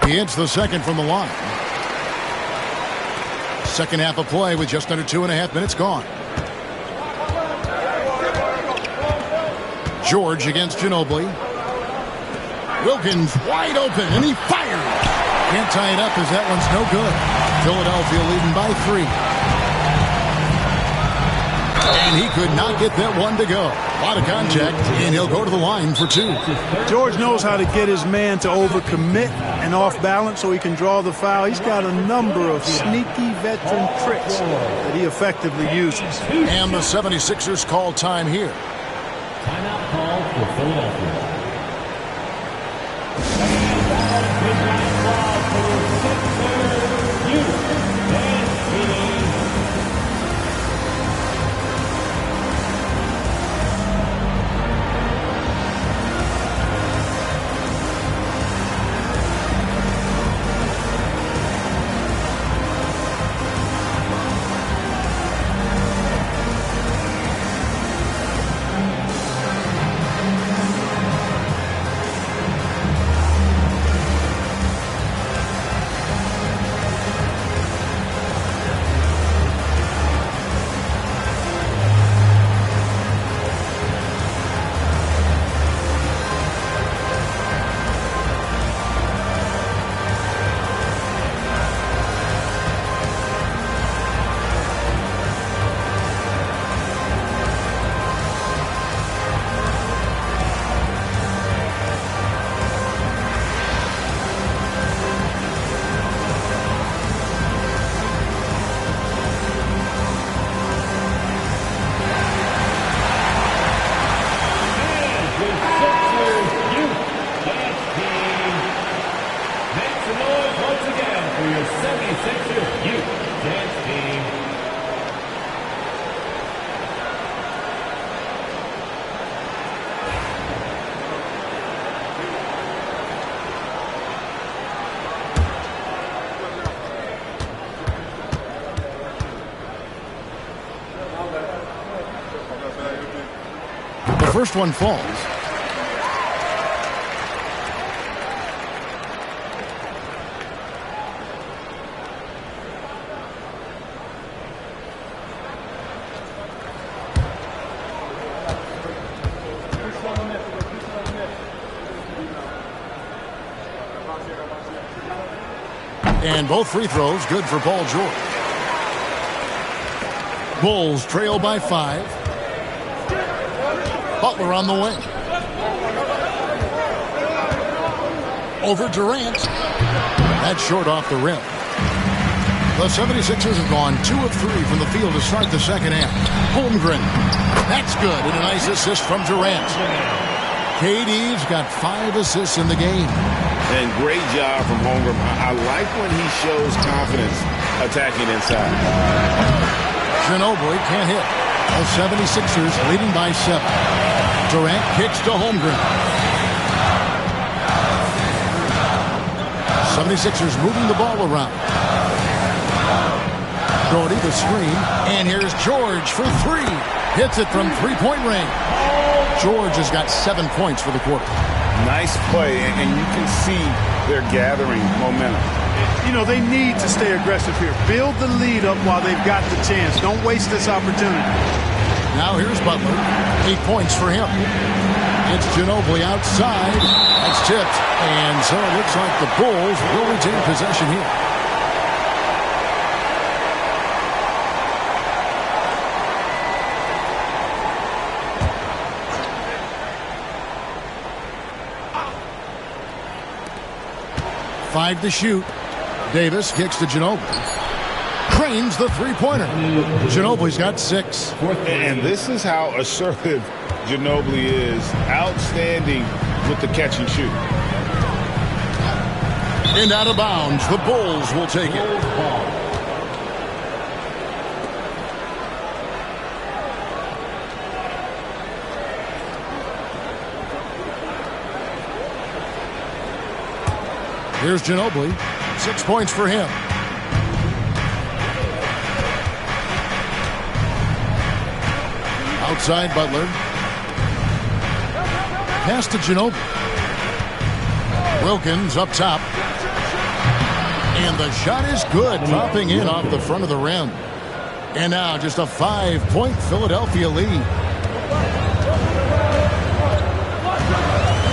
He hits the second from the line. Second half of play with just under 2.5 minutes gone. George against Ginobili. Wilkins wide open, and he fires. Can't tie it up as that one's no good. Philadelphia leading by 3. And he could not get that one to go. A lot of contact, and he'll go to the line for 2. George knows how to get his man to overcommit and off balance so he can draw the foul. He's got a number of sneaky veteran tricks that he effectively uses. And the 76ers call time here. Timeout call for Philadelphia. First one falls. And both free throws good for Paul George. Bulls trail by 5. Butler on the wing. Over Durant. That's short off the rim. The 76ers have gone 2 of 3 from the field to start the second half. Holmgren. That's good. And a nice assist from Durant. KD's got 5 assists in the game. And great job from Holmgren. I like when he shows confidence attacking inside. Ginobili can't hit. The 76ers leading by 7. Durant kicks to Holmgren. 76ers moving the ball around. Brody the screen. And here's George for 3. Hits it from three-point range. George has got 7 points for the quarter. Nice play, and you can see they're gathering momentum. You know, they need to stay aggressive here. Build the lead up while they've got the chance. Don't waste this opportunity. Now here's Butler. 8 points for him. It's Ginobili outside. That's tipped. And so it looks like the Bulls will retain possession here. Five to shoot. Davis kicks to Ginobili. Cranes the three-pointer. Ginobili's got 6. And this is how assertive Ginobili is. Outstanding with the catch and shoot. And out of bounds. The Bulls will take it. Here's Ginobili. 6 points for him. Outside Butler. Pass to Ginobili. Wilkins up top. And the shot is good. Dropping in off the front of the rim. And now just a 5-point Philadelphia lead.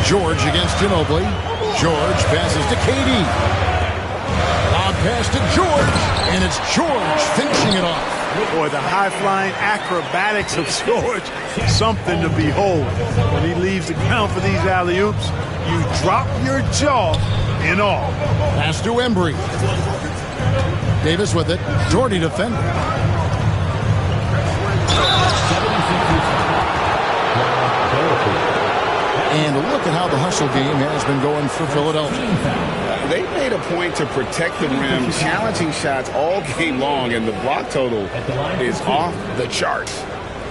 George against Ginobili. George passes to KD. Lob pass to George. And it's George finishing it off. Boy, the high-flying acrobatics of George. Something to behold. When he leaves the ground for these alley-oops, you drop your jaw in awe. Pass to Embry. Davis with it. Jordy defender. And look at how the hustle game has been going for Philadelphia. They made a point to protect the rim, challenging shots all game long, and the block total is off the charts.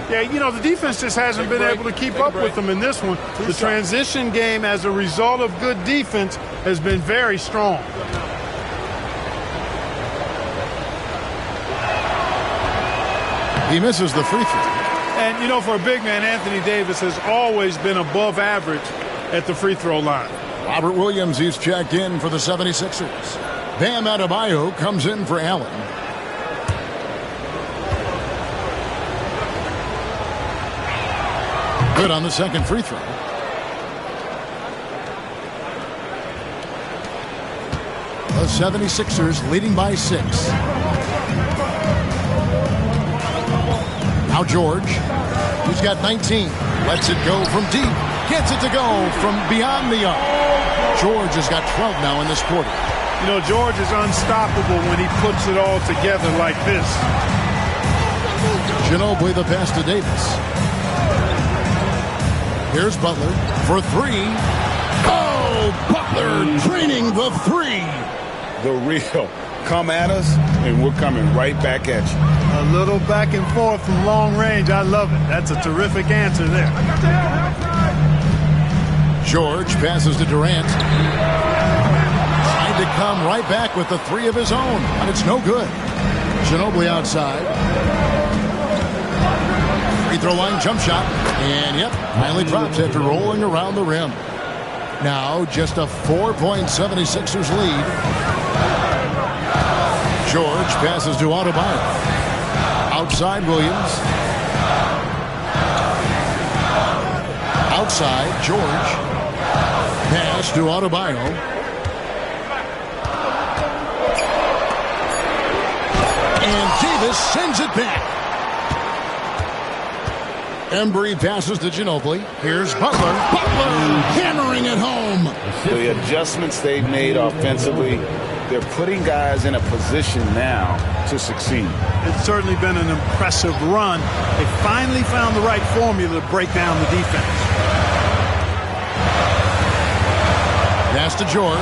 Yeah, you know, the defense just hasn't been able to keep up with them in this one. The transition game, as a result of good defense, has been very strong. He misses the free throw. And, you know, for a big man, Anthony Davis has always been above average at the free throw line. Robert Williams, he's checked in for the 76ers. Bam Adebayo comes in for Allen. Good on the second free throw. The 76ers leading by 6. Now George. He's got 19. Lets it go from deep. Gets it to go from beyond the arc. George has got 12 now in this quarter. You know, George is unstoppable when he puts it all together like this. Ginobili the pass to Davis. Here's Butler for 3. Oh, Butler draining the 3. The real. Come at us, and we're coming right back at you. A little back and forth from long range. I love it. That's a terrific answer there. George passes to Durant. Tried to come right back with the 3 of his own, but it's no good. Ginobili outside. Free throw line jump shot. And, yep, finally drops after rolling around the rim. Now just a 4-76ers lead. George passes to Adebayo. Outside Williams. Outside George. Pass to Adebayo. And Davis sends it back. Embry passes to Ginobili. Here's Butler. Butler hammering it home. The adjustments they've made offensively, they're putting guys in a position now to succeed. It's certainly been an impressive run. They finally found the right formula to break down the defense. Pass to George.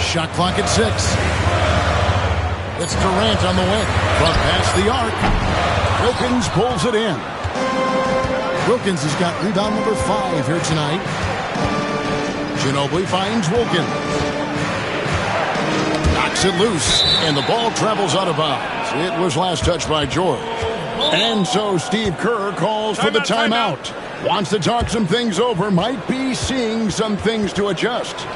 Shot clock at 6. It's Durant on the wing. Front past the arc. Wilkins pulls it in. Wilkins has got rebound number 5 here tonight. Ginobili finds Wilkins. Knocks it loose, and the ball travels out of bounds. It was last touched by George. And so Steve Kerr calls for the timeout. Wants to talk some things over. Might be seeing some things to adjust.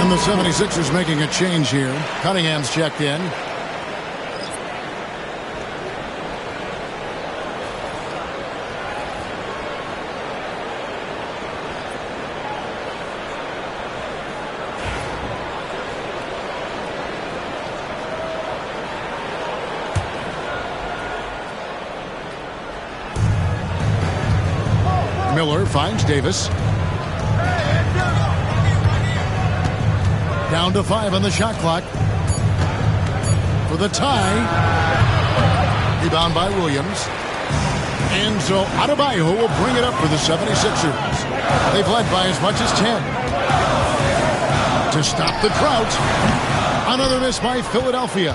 The 76ers making a change here. Cunningham's checked in. Miller finds Davis. Down to 5 on the shot clock. For the tie. Rebound by Williams. And so Adebayo will bring it up for the 76ers. They've led by as much as 10. To stop the drought. Another miss by Philadelphia.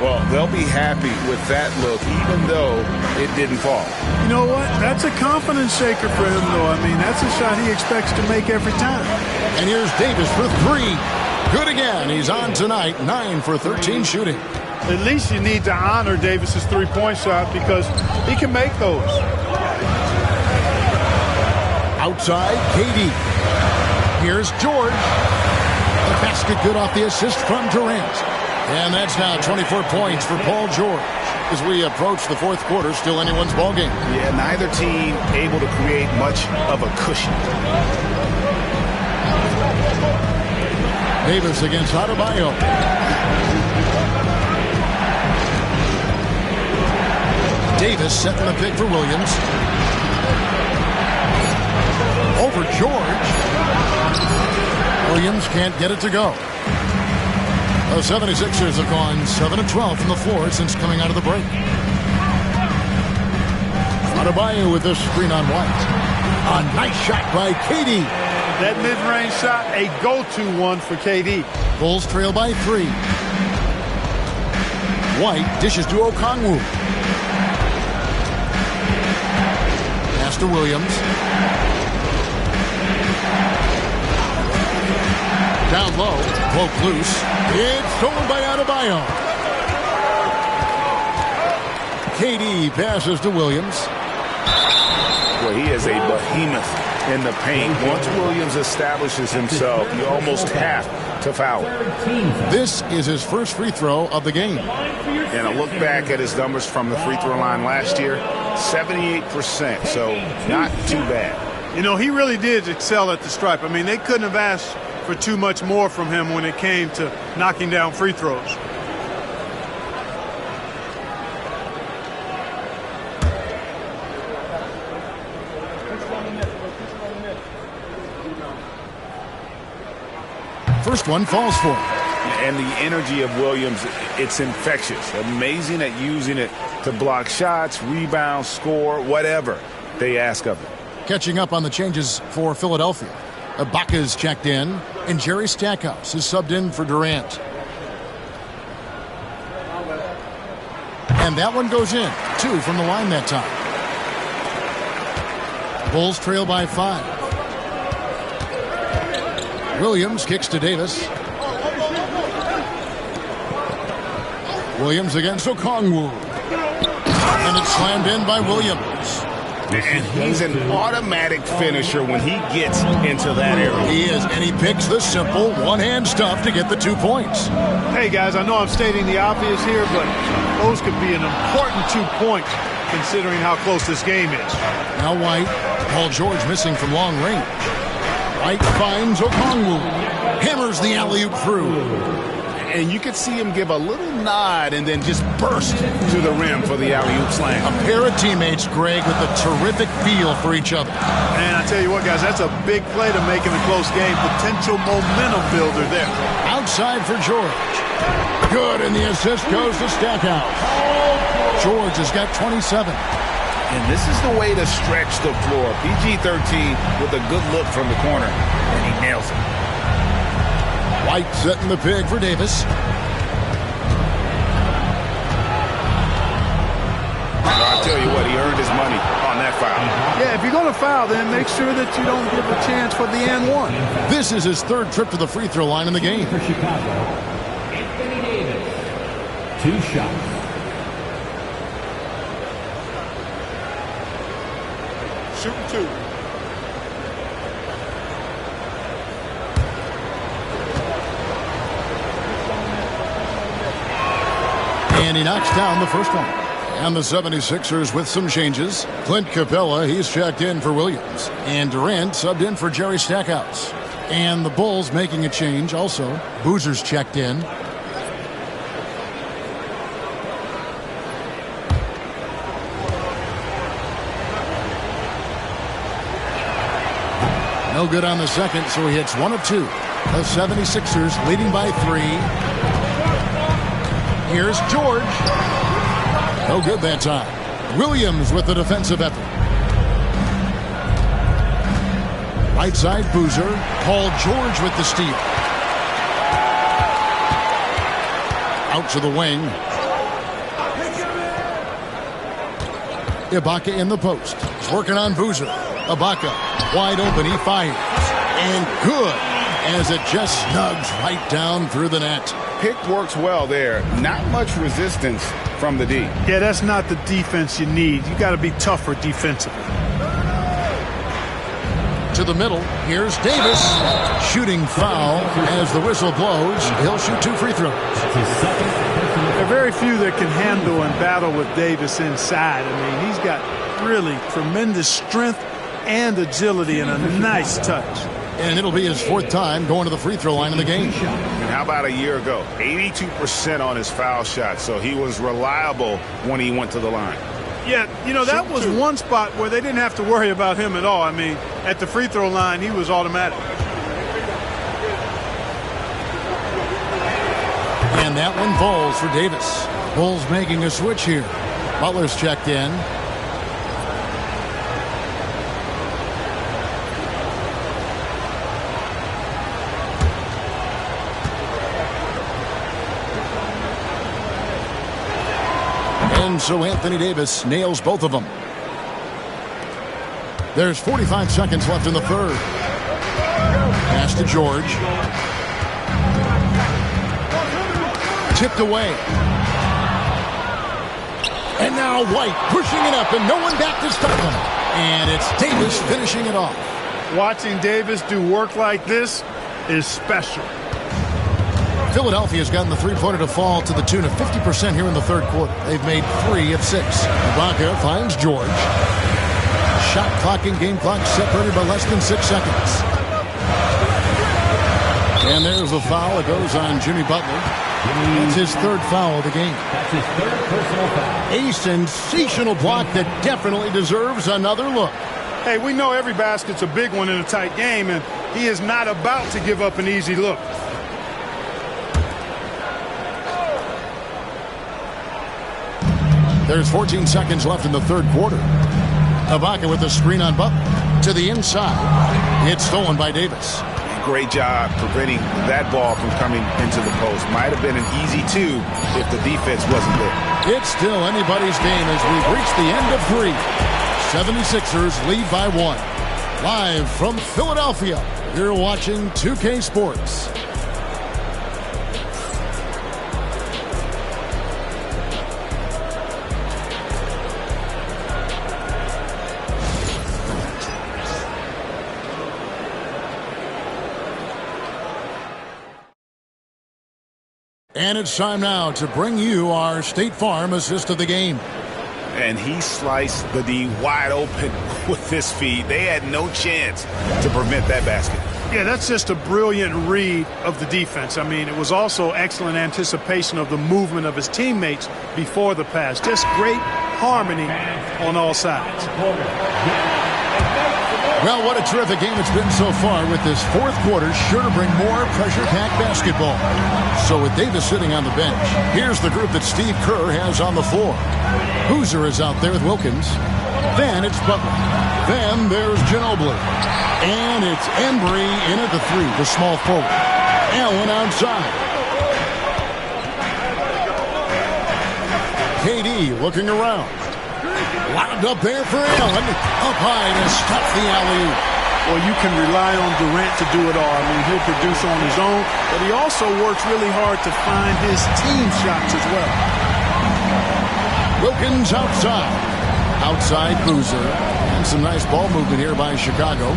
Well, they'll be happy with that look, even though it didn't fall. You know what? That's a confidence shaker for him, though. I mean, that's a shot he expects to make every time. And here's Davis for 3. Good again. He's on tonight. 9 for 13 shooting. At least you need to honor Davis's three-point shot because he can make those. Outside, KD. Here's George. The basket good off the assist from Durant. And that's now 24 points for Paul George. As we approach the fourth quarter, still anyone's ballgame. Yeah, neither team able to create much of a cushion. Davis against Adebayo. Davis setting the pick for Williams. Over George. Williams can't get it to go. The 76ers have gone 7 of 12 from the floor since coming out of the break. Adebayo with this screen on White. A nice shot by KD. That mid-range shot, a go-to one for KD. Bulls trail by 3. White dishes to Okongwu. Pass to Williams. Down low, poke loose. It's stolen by Adebayo. KD passes to Williams. Well, he is a behemoth in the paint. Once Williams establishes himself, you almost have to foul him. This is his first free throw of the game. And a look back at his numbers from the free throw line last year, 78%, so not too bad. You know, he really did excel at the stripe. I mean, they couldn't have asked for too much more from him when it came to knocking down free throws. First one falls for him. And the energy of Williams, it's infectious. Amazing at using it to block shots, rebound, score, whatever they ask of him. Catching up on the changes for Philadelphia. Ibaka's checked in, and Jerry Stackhouse is subbed in for Durant. And that one goes in. 2 from the line that time. Bulls trail by 5. Williams kicks to Davis. Williams against Okongwu. And it's slammed in by Williams. And he's an automatic finisher when he gets into that area. He is, and he picks the simple one-hand stuff to get the 2 points. Hey, guys, I know I'm stating the obvious here, but those could be an important 2 points considering how close this game is. Now White. Paul George missing from long range. White finds Okongwu. Hammers the alley-oop through. And you could see him give a little nod and then just burst to the rim for the alley-oop slam. A pair of teammates, Greg, with a terrific feel for each other. And I tell you what, guys, that's a big play to make in a close game. Potential momentum builder there. Outside for George. Good, and the assist goes to Stackhouse. George has got 27. And this is the way to stretch the floor. PG-13 with a good look from the corner, and he nails it. White setting the pig for Davis. I'll tell you what, he earned his money on that foul. Yeah, if you're going to foul, then make sure that you don't give a chance for the and one. This is his 3rd trip to the free throw line in the game. For Chicago, Anthony Davis. 2 shots. Shoot 2. And he knocks down the first one. And the 76ers with some changes. Clint Capella, he's checked in for Williams. And Durant subbed in for Jerry Stackhouse. And the Bulls making a change also. Boozer's checked in. No good on the second, so he hits 1 of 2. The 76ers leading by 3. Here's George. No good that time. Williams with the defensive effort. Right side, Boozer. Paul George with the steal. Out to the wing. Ibaka in the post. He's working on Boozer. Ibaka wide open. He fires. And good, as it just snugs right down through the net. Pick works well there. Not much resistance from the D. Yeah, that's not the defense you need. You got to be tougher defensively. To the middle. Here's Davis. Shooting foul as the whistle blows. He'll shoot 2 free throws. There are very few that can handle and battle with Davis inside. I mean, he's got really tremendous strength and agility and a nice touch. And it'll be his 4th time going to the free throw line in the game. And how about a year ago? 82% on his foul shot, so he was reliable when he went to the line. Yeah, you know, that was one spot where they didn't have to worry about him at all. I mean, at the free throw line, he was automatic. And that one falls for Davis. Bulls making a switch here. Butler's checked in. And so Anthony Davis nails both of them. There's 45 seconds left in the 3rd. Pass to George. Tipped away. And now Now White pushing it up and no one back to stop him. And it's Davis finishing it off. Watching Davis do work like this is special. Philadelphia's gotten the three-pointer to fall to the tune of 50% here in the third quarter. They've made 3 of 6. Ibaka finds George. Shot clock and game clock separated by less than 6 seconds. And there's the foul. It goes on Jimmy Butler. It's his 3rd foul of the game. That's his 3rd personal foul. A sensational block that definitely deserves another look. Hey, we know every basket's a big one in a tight game, and he is not about to give up an easy look. There's 14 seconds left in the third quarter. Ibaka with the screen on Butler. To the inside. It's stolen by Davis. Great job preventing that ball from coming into the post. Might have been an easy 2 if the defense wasn't there. It's still anybody's game as we've reached the end of 3. 76ers lead by 1. Live from Philadelphia, you're watching 2K Sports. And it's time now to bring you our State Farm assist of the game. And he sliced the D wide open with his feet. They had no chance to prevent that basket. Yeah, that's just a brilliant read of the defense. I mean, it was also excellent anticipation of the movement of his teammates before the pass. Just great harmony on all sides. Well, what a terrific game it's been so far, with this fourth quarter sure to bring more pressure-packed basketball. So with Davis sitting on the bench, here's the group that Steve Kerr has on the floor. Boozer is out there with Wilkins. Then it's Butler. Then there's Ginobili. And it's Embry in at the 3, the small forward. Allen outside. KD looking around. Wound up there for Allen. Up high to stop the alley-oop. Well, you can rely on Durant to do it all. I mean, he'll produce on his own, but he also works really hard to find his team shots as well. Wilkins outside. Outside Boozer. And some nice ball movement here by Chicago.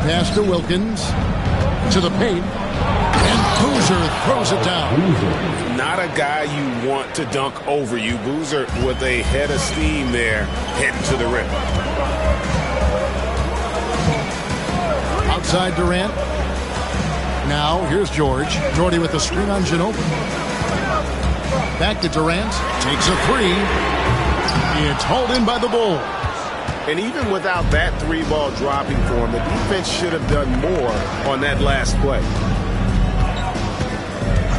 Pass to Wilkins. To the paint. And Boozer throws it down. Not a guy you want to dunk over you. Boozer with a head of steam there, heading to the rim. Outside Durant. Now here's George. Jordy with the screen on Ginobili. Back to Durant. Takes a 3. It's hauled in by the Bulls. And even without that 3-ball dropping for him, the defense should have done more on that last play.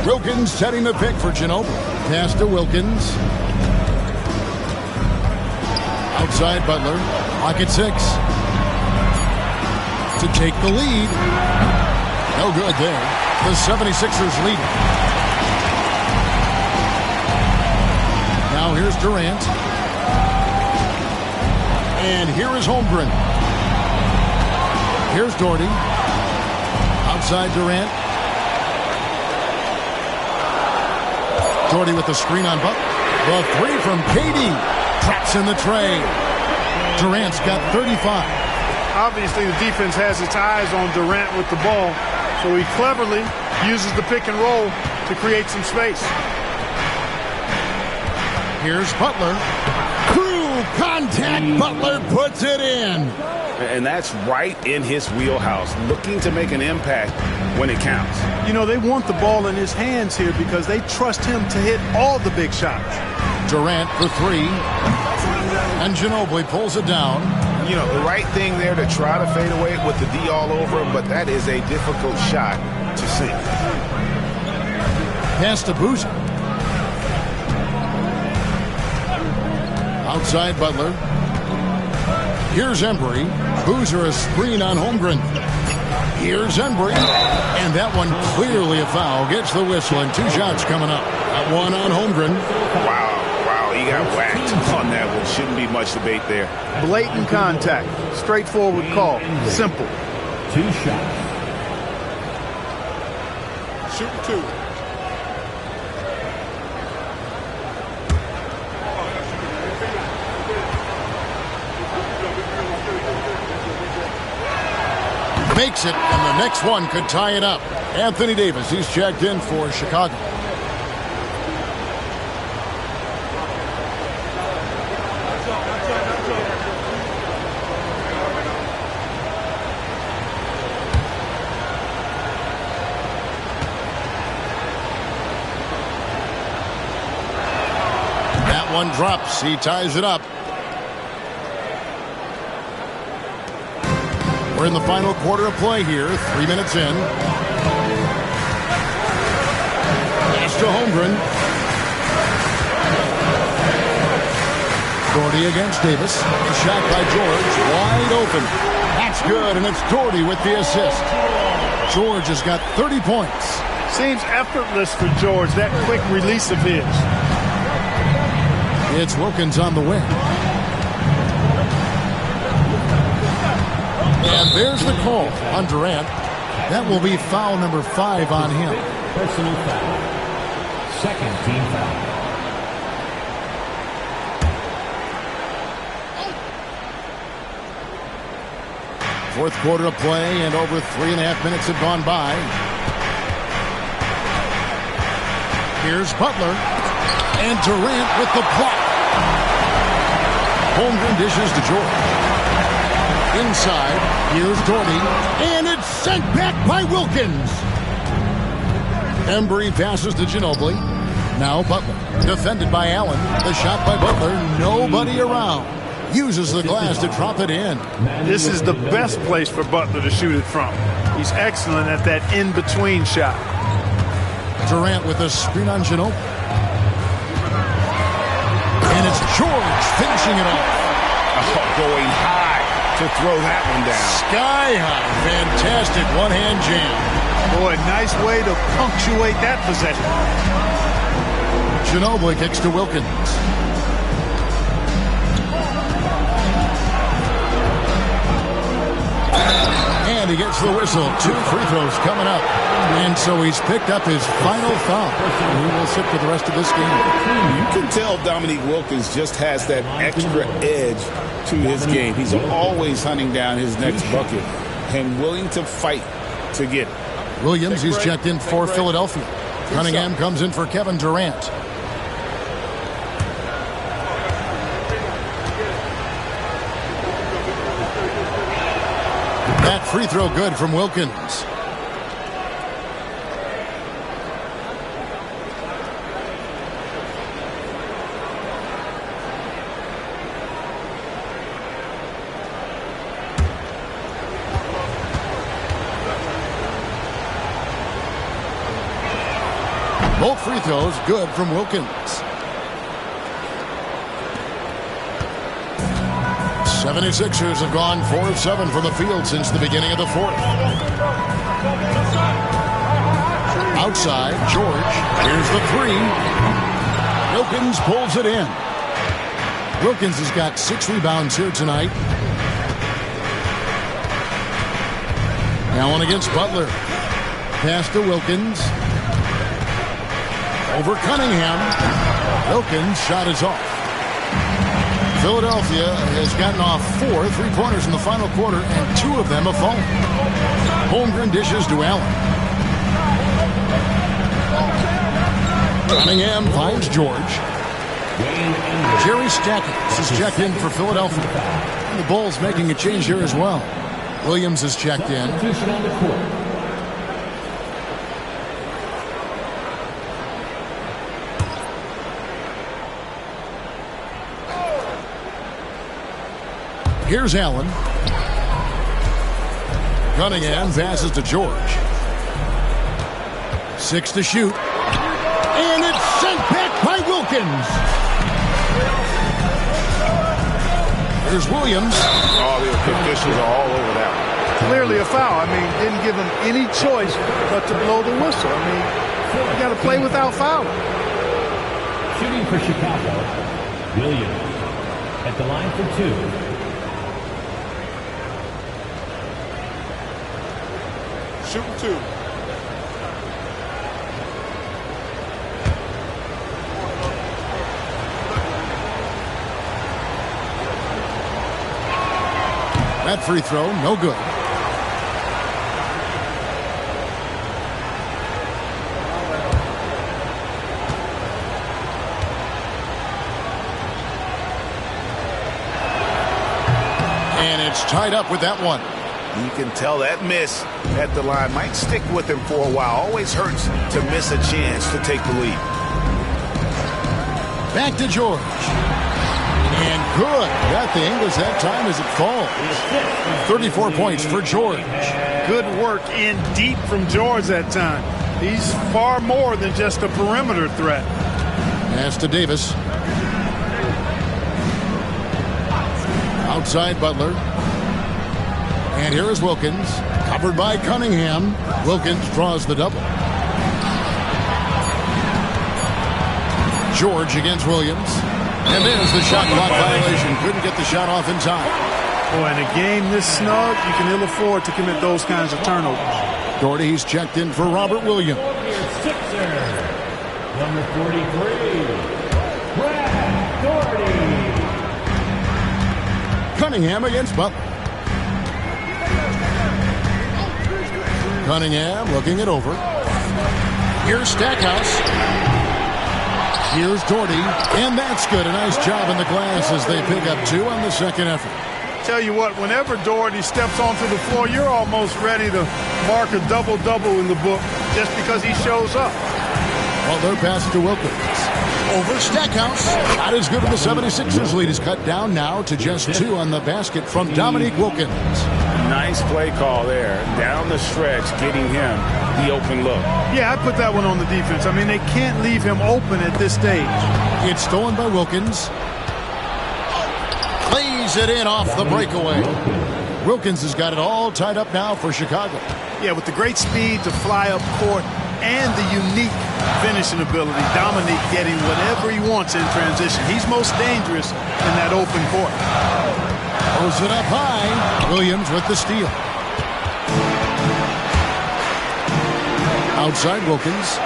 Wilkins setting the pick for Ginobili. Pass to Wilkins. Outside Butler. Clock at 6. To take the lead. No good there. The 76ers lead. Now here's Durant. And here is Holmgren. Here's Doherty. Outside Durant. Doherty with the screen on Butler. The 3 from KD. Traps in the tray. Durant's got 35. Obviously, the defense has its eyes on Durant with the ball, so he cleverly uses the pick and roll to create some space. Here's Butler. Cruel contact. Butler puts it in. And that's right in his wheelhouse, looking to make an impact when it counts. You know, they want the ball in his hands here because they trust him to hit all the big shots. Durant for 3. And Ginobili pulls it down. You know, the right thing there to try to fade away with the D all over him, but that is a difficult shot to sink. Pass to Boozer. Outside Butler. Here's Embry. Boozer a screen on Holmgren. Here's Embry. And that one clearly a foul. Gets the whistle and 2 shots coming up. That one on Holmgren. Wow. He got whacked on that one. Shouldn't be much debate there. Blatant contact. Straightforward call. Simple. 2 shots. Shoot 2. Makes it, and the next one could tie it up. Anthony Davis, he's checked in for Chicago. That one drops. He ties it up. We're in the final quarter of play here. 3 minutes in. Pass to Holmgren. Doherty against Davis. A shot by George. Wide open. That's good, and it's Doherty with the assist. George has got 30 points. Seems effortless for George, that quick release of his. It's Wilkins on the wing. And there's the call on Durant. That will be foul number 5 on him. Personal foul. Second team foul. Fourth quarter of play, and over 3.5 minutes have gone by. Here's Butler. And Durant with the block. Holmgren dishes to George. Inside, here's Doherty, and it's sent back by Wilkins. Embry passes to Ginobili. Now Butler, defended by Allen. The shot by Butler, nobody around. Uses the glass to drop it in. This is the best place for Butler to shoot it from. He's excellent at that in-between shot. Durant with a screen on Ginobili. And it's George finishing it off. Going high to throw that one down. Sky high. Fantastic one-hand jam. Boy, nice way to punctuate that possession. Ginobili kicks to Wilkins. And he gets the whistle. 2 free throws coming up. And so he's picked up his final foul. He will sit for the rest of this game. You can tell Dominique Wilkins just has that extra edge to his game. He's always hunting down his next bucket and willing to fight to get it. Williams, he's checked in for Philadelphia. Cunningham comes in for Kevin Durant. That free throw good from Wilkins. Both free throws good from Wilkins. 76ers have gone 4 of 7 from the field since the beginning of the fourth. Outside, George. Here's the 3. Wilkins pulls it in. Wilkins has got 6 rebounds here tonight. Allen against Butler. Pass to Wilkins. Over Cunningham. Wilkins' shot is off. Philadelphia has gotten off 4 3-pointers in the final quarter, and 2 of them have fallen. Holmgren dishes to Allen. Cunningham finds George. Jerry Stackhouse is checked in for Philadelphia. And the Bulls making a change here as well. Williams is checked in. Here's Allen. Cunningham passes to George. 6 to shoot. And it's sent back by Wilkins. Here's Williams. Oh, the officials are all over that one. Clearly a foul. I mean, didn't give him any choice but to blow the whistle. I mean, you got to play without fouling. Shooting for Chicago, Williams at the line for 2. Shooting 2. That free throw, no good. And it's tied up with that one. You can tell that miss at the line might stick with him for a while. Always hurts to miss a chance to take the lead. Back to George. And good. Got the Ingles that time as it falls. 34 points for George. Good work in deep from George that time. He's far more than just a perimeter threat. Pass to Davis. Outside Butler. And here is Wilkins. Covered by Cunningham. Wilkins draws the double. George against Williams. And there's the shot clock violation. Couldn't get the shot off in time. Boy, in a game this snug, you can ill afford to commit those kinds of turnovers. Doherty's checked in for Robert Williams. Sixer, number 43, Brad Doherty. Cunningham against Butler. Cunningham looking it over. Here's Stackhouse. Here's Doherty. And that's good. A nice job in the glass as they pick up 2 on the second effort. Tell you what, whenever Doherty steps onto the floor, you're almost ready to mark a double-double in the book just because he shows up. Butler pass to Wilkins. Over Stackhouse. Shot is good, and the 76ers lead is cut down now to just 2 on the basket from Dominique Wilkins. Nice play call there. Down the stretch, getting him the open look. Yeah, I put that one on the defense. I mean, they can't leave him open at this stage. It's stolen by Wilkins. Plays it in off the breakaway. Wilkins has got it all tied up now for Chicago. Yeah, with the great speed to fly up court and the unique finishing ability, Dominique getting whatever he wants in transition. He's most dangerous in that open court. Throws it up high. Williams with the steal. Outside Wilkins.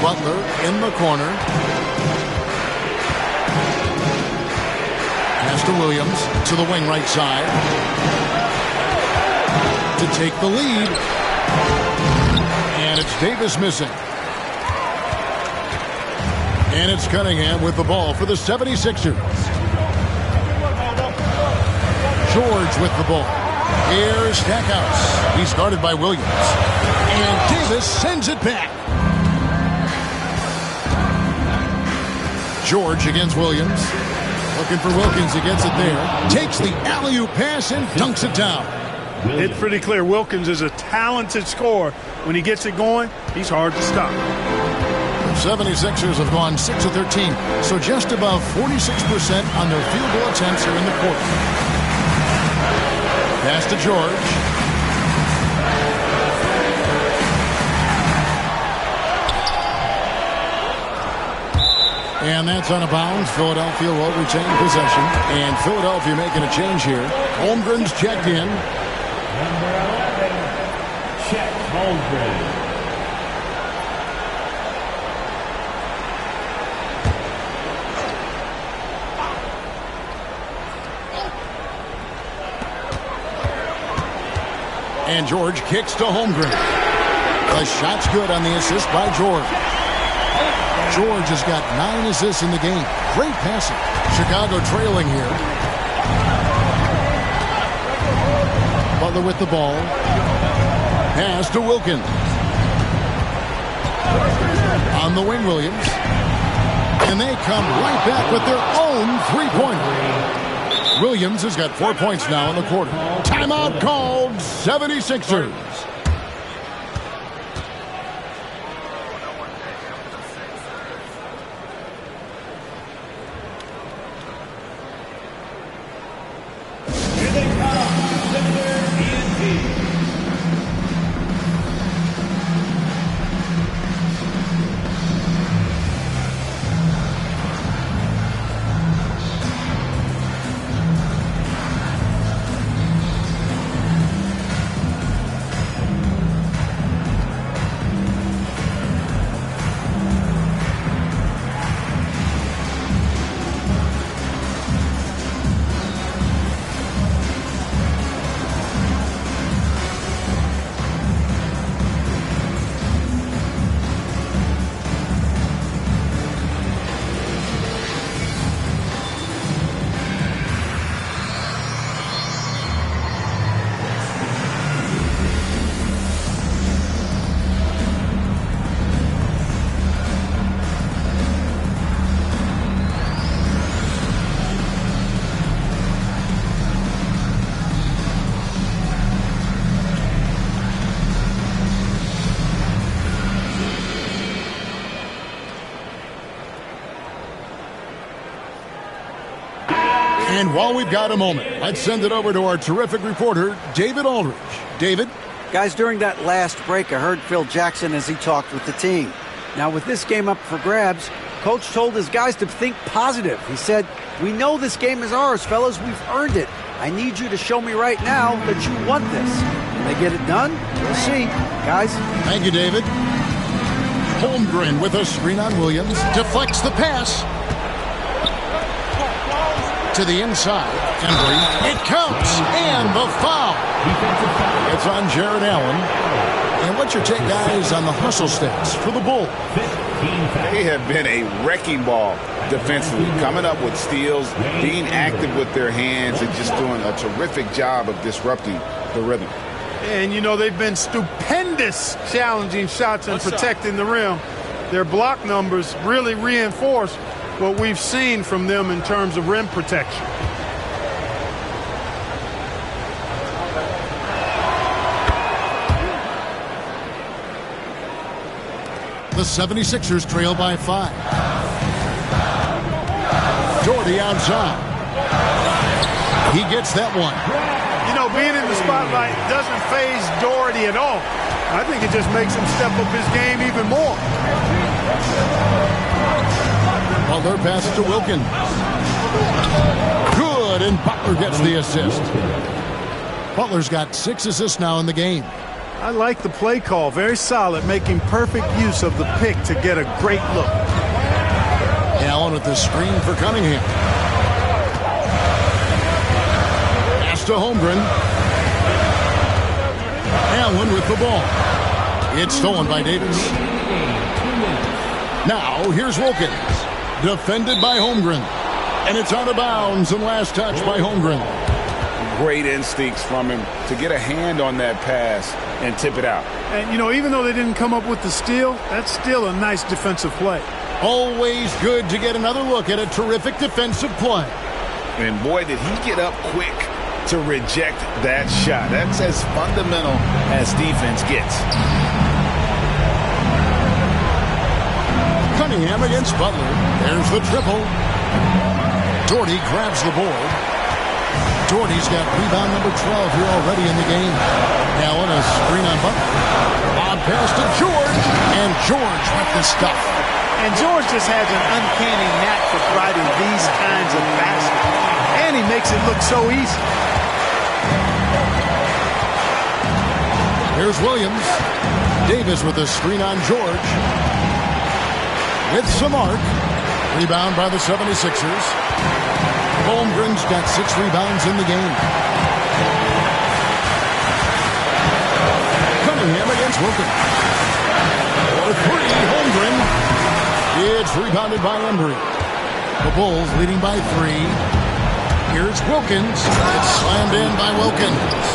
Butler in the corner. Pass to Williams to the wing right side. To take the lead. And it's Davis missing. And it's Cunningham with the ball for the 76ers. George with the ball. Here's Stackhouse. He's guarded by Williams. And Davis sends it back. George against Williams. Looking for Wilkins. He gets it there. Takes the alley-oop pass and dunks it down. It's pretty clear Wilkins is a talented scorer. When he gets it going, he's hard to stop. The 76ers have gone 6 of 13, so just above 46% on their field goal attempts here in the quarter. Pass to George. And that's out of bounds. Philadelphia will retain possession. And Philadelphia making a change here. Holmgren's checked in. Number 11, Chet Holmgren. And George kicks to Holmgren. The shot's good on the assist by George. George has got 9 assists in the game. Great passing. Chicago trailing here. Butler with the ball. Pass to Wilkins. On the wing, Williams. And they come right back with their own three-pointer. Williams has got 4 points now in the quarter. Timeout called, 76ers. Here they come, Sixer ENT. And while we've got a moment, let's send it over to our terrific reporter, David Aldridge. David? Guys, during that last break, I heard Phil Jackson as he talked with the team. Now, with this game up for grabs, Coach told his guys to think positive. He said, "We know this game is ours, fellas. We've earned it. I need you to show me right now that you want this." Can they get it done? We'll see. Guys? Thank you, David. Holmgren with a screen on Williams. Deflects the pass. To the inside. Embry. It counts. And the foul. It's on Jared Allen. And what's your take, guys, on the hustle stats for the Bulls? They have been a wrecking ball defensively, coming up with steals, being active with their hands, and just doing a terrific job of disrupting the rhythm. And, you know, they've been stupendous challenging shots and protecting the rim. Their block numbers really reinforce what we've seen from them in terms of rim protection. The 76ers trail by 5. Doherty outside. He gets that one. You know, being in the spotlight doesn't faze Doherty at all. I think it just makes him step up his game even more. Butler passes to Wilkins. Good, and Butler gets the assist. Butler's got 6 assists now in the game. I like the play call. Very solid, making perfect use of the pick to get a great look. Allen with the screen for Cunningham. Pass to Holmgren. Allen with the ball. It's stolen by Davis. Now, here's Wilkins. Defended by Holmgren. And it's out of bounds, and last touch by Holmgren. Great instincts from him to get a hand on that pass and tip it out. And, you know, even though they didn't come up with the steal, that's still a nice defensive play. Always good to get another look at a terrific defensive play. And, boy, did he get up quick to reject that shot. That's as fundamental as defense gets. Cunningham against Butler. There's the triple. Doherty grabs the board. Doherty's got rebound number 12 here already in the game. Allen, a screen on Butler. Lob pass to George. And George with the stuff. And George just has an uncanny knack for driving these kinds of baskets. And he makes it look so easy. Here's Williams. Davis with a screen on George. With some arc. Rebound by the 76ers. Holmgren's got 6 rebounds in the game. Cunningham against Wilkins. For 3, Holmgren. It's rebounded by Embry. The Bulls leading by 3. Here's Wilkins. It's slammed in by Wilkins.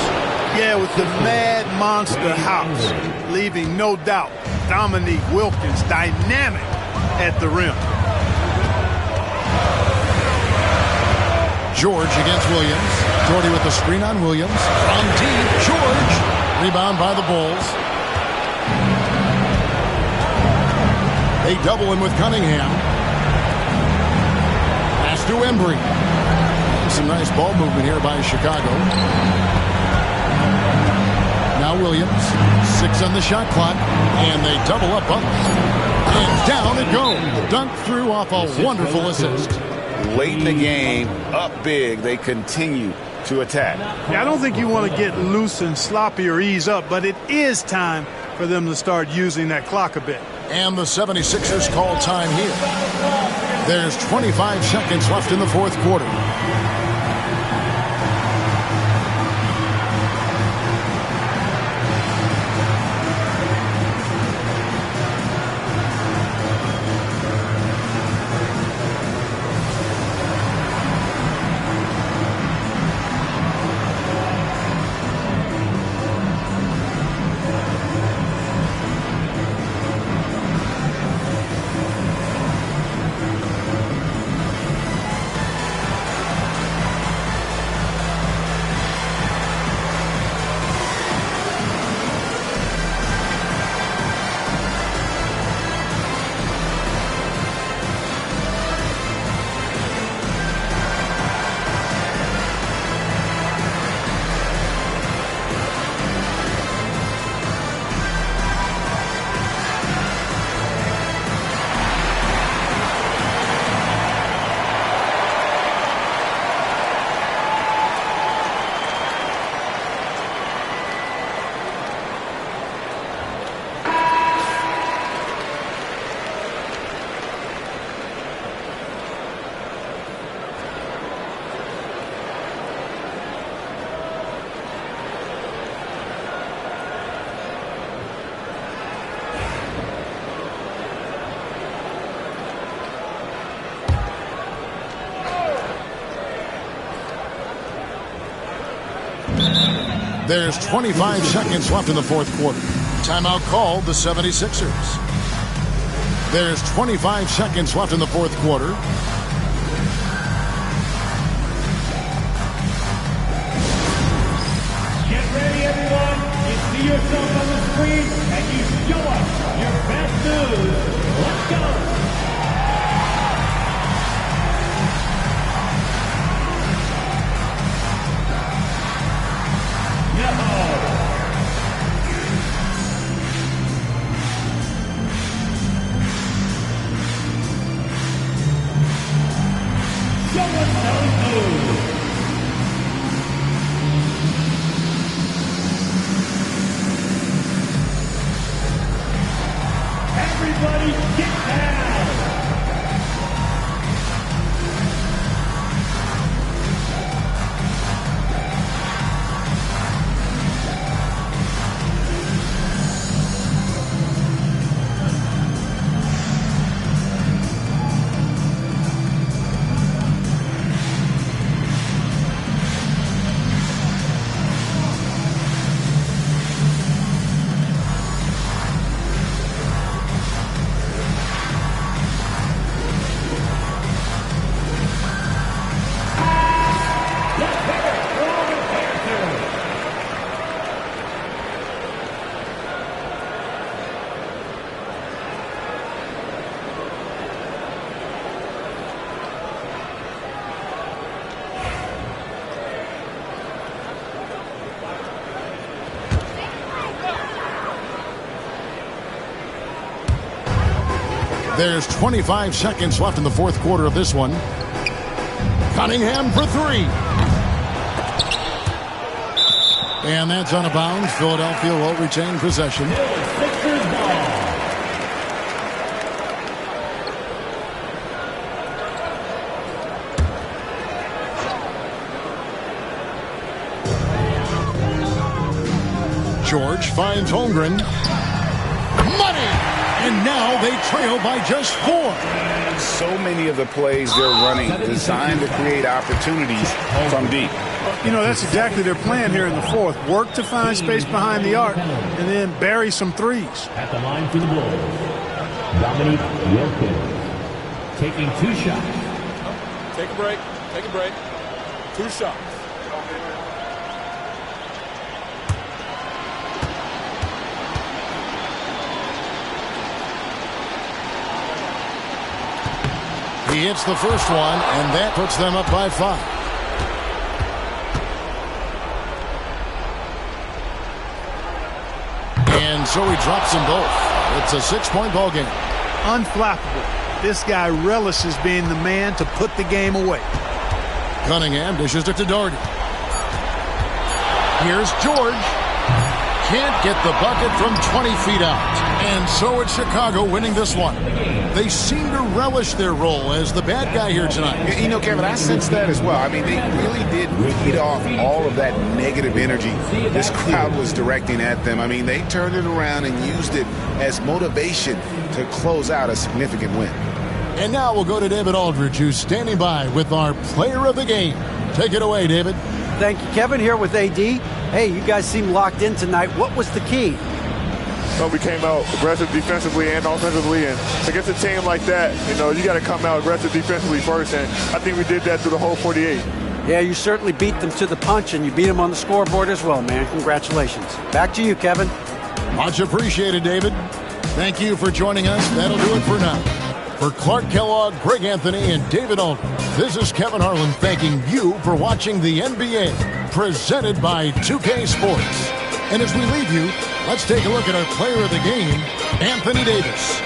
Yeah, with the mad monster hops, leaving no doubt Dominique Wilkins dynamic at the rim. George against Williams. Doherty with the screen on Williams. From deep, George. Rebound by the Bulls. They double him with Cunningham. Pass to Embry. Some nice ball movement here by Chicago. Now Williams. 6 on the shot clock. And they double up Butler. And down it goes. Dunk through off a wonderful assist. Late in the game, up big, they continue to attack. Yeah, I don't think you want to get loose and sloppy or ease up, but it is time for them to start using that clock a bit. And the 76ers call time here. There's 25 seconds left in the 4th quarter. There's 25 seconds left in the fourth quarter. Timeout called, the 76ers. There's 25 seconds left in the fourth quarter. Get ready, everyone. You see yourself on the screen, and you show us your best moves. Let's go. Everybody get down! There's 25 seconds left in the fourth quarter of this one. Cunningham for three. And that's out of bounds. Philadelphia will retain possession. Sixers ball. George finds Holmgren. Money! And now they trail by just 4. So many of the plays they're running designed to create opportunities from deep. You know, that's exactly their plan here in the fourth. Work to find space behind the arc and then bury some threes. At the line for the Bulls, Dominique Wilkins taking 2 shots. Take a break. Take a break. 2 shots. He hits the first one, and that puts them up by 5. And so he drops them both. It's a 6-point ball game. Unflappable. This guy relishes being the man to put the game away. Cunningham dishes it to Doherty. Here's George. Can't get the bucket from 20 feet out. And so it's Chicago winning this one. They seem to relish their role as the bad guy here tonight. You know, Kevin, I sense that as well. I mean, they really did feed off all of that negative energy this crowd was directing at them. I mean, they turned it around and used it as motivation to close out a significant win. And now we'll go to David Aldridge, who's standing by with our player of the game. Take it away, David. Thank you, Kevin, here with AD. Hey, you guys seem locked in tonight. What was the key? So we came out aggressive defensively and offensively, and against a team like that, you know, you got to come out aggressive defensively first, and I think we did that through the whole 48. Yeah, you certainly beat them to the punch, and you beat them on the scoreboard as well, man. Congratulations. Back to you, Kevin. Much appreciated, David. Thank you for joining us. That'll do it for now. For Clark Kellogg, Greg Anthony, and David Aldridge, this is Kevin Harlan thanking you for watching the NBA, presented by 2K Sports. And as we leave you, let's take a look at our player of the game, Anthony Davis.